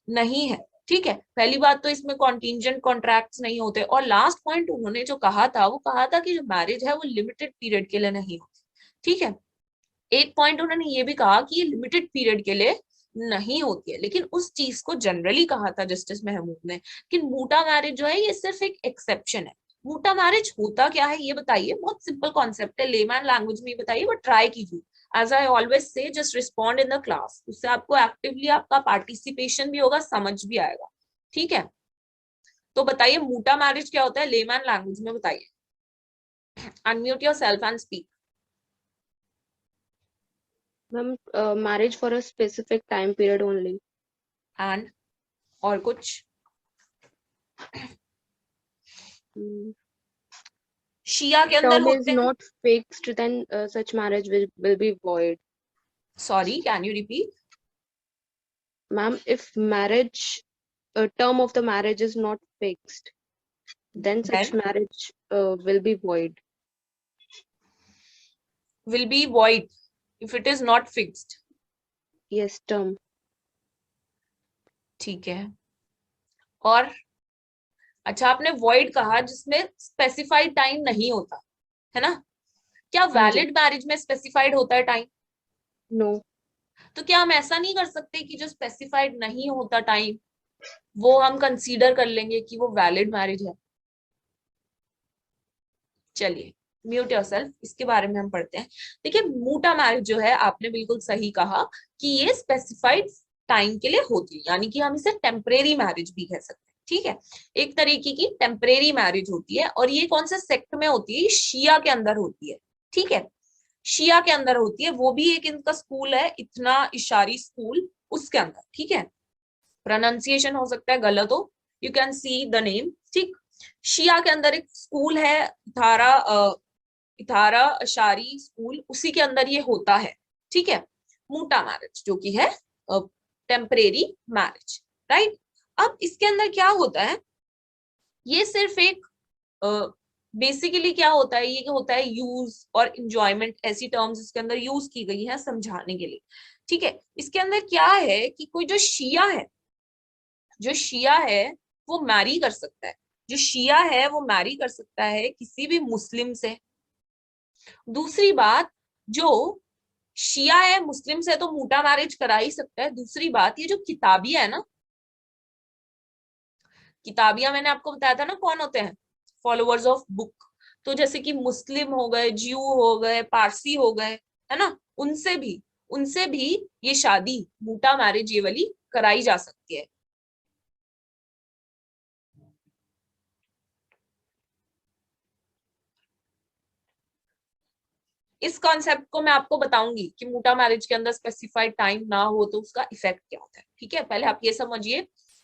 नहीं है, ठीक है। पहली बात तो इसमें कॉन्टिंजेंट कॉन्ट्रैक्ट्स नहीं होते, और लास्ट पॉइंट उन्होंने जो कहा था वो कहा था कि जो मैरिज है वो लिमिटेड पीरियड के लिए नहीं होती, ठीक है। एक पॉइंट उन्होंने ये भी कहा कि ये लिमिटेड पीरियड के लिए नहीं होती है, लेकिन उस चीज को जनरली कहा था जस्टिस महमूद ने कि मूटा मैरिज जो है ये सिर्फ एक एक्सेप्शन है। मूटा मैरिज होता क्या है ये बताइए, बहुत सिंपल कॉन्सेप्ट है, लेमैन लैंग्वेज में बताइए, बट ट्राई कीजिए। As I always say just respond in the class, उससे आपको एक्टिवली आपका पार्टिसिपेशन भी होगा, समझ भी आएगा, ठीक है। तो बताइए मूटा मैरिज क्या होता है, लेमैन लैंग्वेज में बताइए। Unmute yourself and speak. Ma'am, marriage for a specific time period only. And और कुछ? Mm. शिया के अंदर Term is होते हैं, not fixed, then such marriage will be void. Sorry can you repeat? Ma'am, if marriage, term of the marriage is not fixed, then such then marriage will be void. Will be void if it is not fixed, Yes, term. ठीक है। और अच्छा, आपने void कहा जिसमें specified time नहीं होता है ना, क्या हाँ जी. वैलिड मैरिज में स्पेसिफाइड होता है टाइम? No. तो क्या हम ऐसा नहीं कर सकते कि जो स्पेसिफाइड नहीं होता टाइम वो हम कंसीडर कर लेंगे कि वो वैलिड मैरिज है? चलिए म्यूट योरसेल्फ, इसके बारे में हम पढ़ते हैं। देखिए मूटा मैरिज जो है, आपने बिल्कुल सही कहा कि ये स्पेसिफाइड टाइम के लिए होती है, यानी कि हम इसे टेम्परेरी मैरिज भी कह सकते हैं, ठीक है। एक तरीके की टेम्परेरी मैरिज होती है, और ये कौन से सेक्ट में होती है, शिया के अंदर होती है, ठीक है। शिया के अंदर होती है, वो भी एक इनका स्कूल है, इतना इशारी स्कूल, उसके अंदर, ठीक है। प्रोनाउंसिएशन हो सकता है गलत हो, you can see the name, ठीक। शिया के अंदर एक स्कूल है, इथारा अशारी स्कूल, उसी के अंदर ये होता है, ठीक है। मूटा मैरिज जो कि है टेम्परेरी मैरिज, राइट। अब इसके अंदर क्या होता है, ये सिर्फ एक बेसिकली क्या होता है, ये होता है यूज और इंजॉयमेंट, ऐसी टर्म्स इसके अंदर यूज की गई है समझाने के लिए, ठीक है। इसके अंदर क्या है कि कोई जो शिया है, जो शिया है वो मैरी कर सकता है, जो शिया है वो मैरी कर सकता है किसी भी मुस्लिम से। दूसरी बात, जो शिया है मुस्लिम से तो मूटा मैरिज करा ही सकता है। दूसरी बात, ये जो किताबिया है ना, किताबिया मैंने आपको बताया था ना कौन होते हैं, फॉलोअर्स ऑफ बुक। तो जैसे कि मुस्लिम हो गए, ज्यू हो गए, पारसी हो गए, है ना, उनसे भी ये शादी मूटा मैरिज ये वाली कराई जा सकती है। इस कॉन्सेप्ट को मैं आपको बताऊंगी कि मूटा मैरिज के अंदर स्पेसिफाइड टाइम ना हो तो उसका इफेक्ट क्या होता है, ठीक है। पहले आप ये समझिए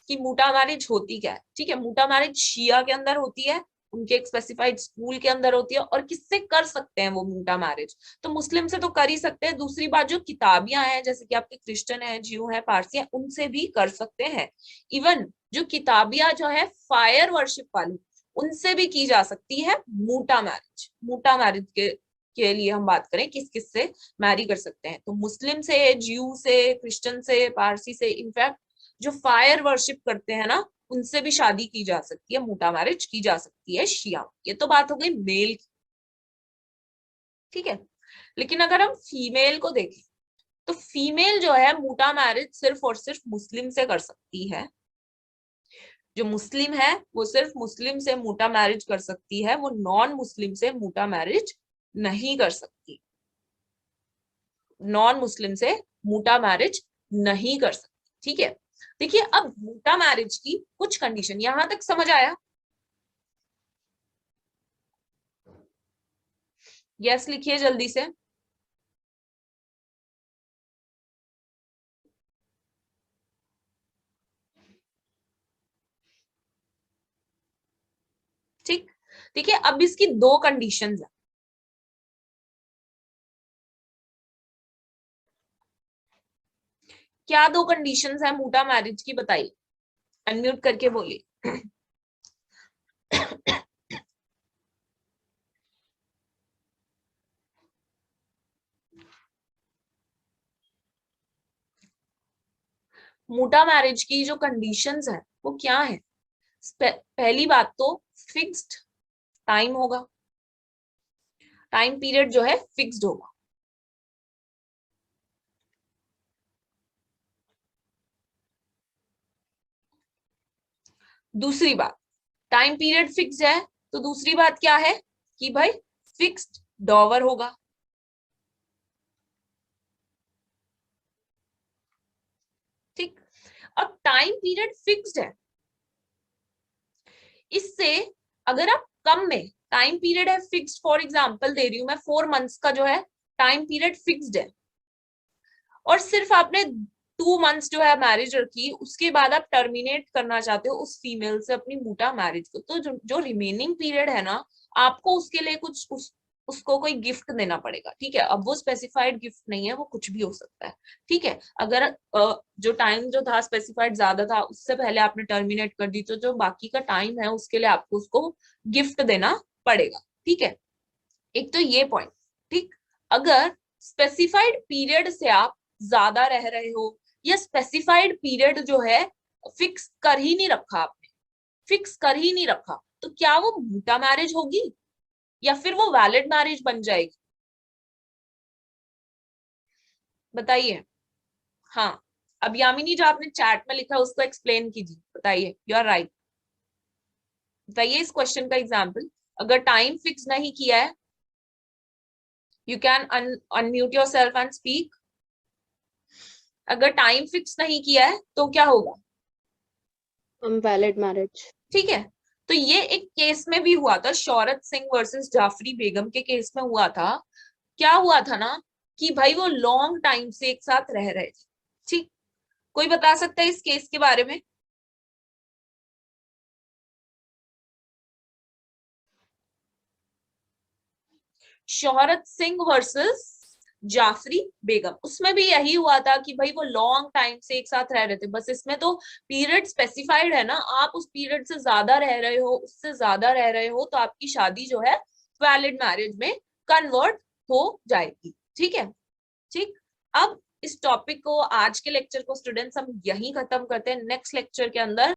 कि मूटा मैरिज होती क्या है, ठीक है। मूटा मैरिज शिया के अंदर होती है, उनके एक स्पेसिफाइड स्कूल के अंदर होती है, और किससे कर सकते हैं वो मूटा मैरिज, तो मुस्लिम से तो कर ही सकते हैं। दूसरी बात, जो किताबियां हैं जैसे कि आपके क्रिश्चियन है, ज्यू है, पारसी है, उनसे भी कर सकते हैं। इवन जो किताबियां जो है फायर वर्शिप वाली, उनसे भी की जा सकती है मूटा मैरिज। मूटा मैरिज के लिए हम बात करें किस किस से मैरी कर सकते हैं, तो मुस्लिम से, ज्यू से, क्रिश्चियन से, पारसी से, इनफैक्ट जो फायर वर्शिप करते हैं ना, उनसे भी शादी की जा सकती है, मूटा मैरिज की जा सकती है शिया। ये तो बात हो गई मेल की, ठीक है। लेकिन अगर हम फीमेल को देखें, तो फीमेल जो है मूटा मैरिज सिर्फ और सिर्फ मुस्लिम से कर सकती है। जो मुस्लिम है वो सिर्फ मुस्लिम से मूटा मैरिज कर सकती है, वो नॉन मुस्लिम से मूटा मैरिज नहीं कर सकती। नॉन मुस्लिम से मूटा मैरिज नहीं कर सकती, ठीक है। देखिए, अब मूटा मैरिज की कुछ कंडीशन, यहां तक समझ आया? यस लिखिए जल्दी से। ठीक, देखिए अब इसकी दो कंडीशंस है। क्या दो कंडीशंस है मूटा मैरिज की, बताइए, अनम्यूट करके बोलिए। मूटा मैरिज की जो कंडीशंस है वो क्या है? पहली बात तो फिक्स्ड टाइम होगा, टाइम पीरियड जो है फिक्स्ड होगा। दूसरी बात, टाइम पीरियड फिक्स्ड है, तो दूसरी बात क्या है कि भाई फिक्स्ड डॉवर होगा। ठीक, अब टाइम पीरियड फिक्स्ड है, इससे अगर आप कम में, टाइम पीरियड है फिक्स्ड, फॉर एग्जांपल दे रही हूं मैं, 4 मंथ्स का जो है टाइम पीरियड फिक्स्ड है, और सिर्फ आपने 2 मंथ्स जो है मैरिज रखी, उसके बाद आप टर्मिनेट करना चाहते हो उस फीमेल से अपनी मूटा मैरिज को, तो जो रिमेनिंग पीरियड है ना, आपको उसके लिए कुछ उसको कोई गिफ्ट देना पड़ेगा, ठीक है। अब वो स्पेसिफाइड गिफ्ट नहीं है, वो कुछ भी हो सकता है, ठीक है। अगर जो टाइम जो था स्पेसिफाइड ज्यादा था, उससे पहले आपने टर्मिनेट कर दी, तो जो बाकी का टाइम है उसके लिए आपको उसको गिफ्ट देना पड़ेगा, ठीक है। एक तो ये पॉइंट, ठीक। अगर स्पेसिफाइड पीरियड से आप ज्यादा रह रहे हो, या स्पेसिफाइड पीरियड जो है फिक्स कर ही नहीं रखा आपने, फिक्स कर ही नहीं रखा, तो क्या वो मूटा मैरिज होगी या फिर वो वैलिड मैरिज बन जाएगी? बताइए। हाँ, अब यामिनी जो आपने चैट में लिखा उसको एक्सप्लेन कीजिए, बताइए। यू आर राइट, बताइए इस क्वेश्चन का एग्जाम्पल। अगर टाइम फिक्स नहीं किया है, you can unmute your self and speak. अगर टाइम फिक्स नहीं किया है तो क्या होगा? Valid marriage. ठीक है, तो ये एक केस में भी हुआ था, शौरत सिंह वर्सेस जाफरी बेगम के केस में हुआ था। क्या हुआ था ना कि भाई वो लॉन्ग टाइम से एक साथ रह रहे थे, ठीक। कोई बता सकता है इस केस के बारे में? शौहरत सिंह वर्सेस जाफरी बेगम, उसमें भी यही हुआ था कि भाई वो लॉन्ग टाइम से एक साथ रह रहे थे, बस इसमें तो पीरियड स्पेसिफाइड है ना, आप उस पीरियड से ज्यादा रह रहे हो, उससे ज्यादा रह रहे हो, तो आपकी शादी जो है वैलिड मैरिज में कन्वर्ट हो जाएगी, ठीक है। ठीक, अब इस टॉपिक को, आज के लेक्चर को स्टूडेंट्स हम यही खत्म करते हैं। नेक्स्ट लेक्चर के अंदर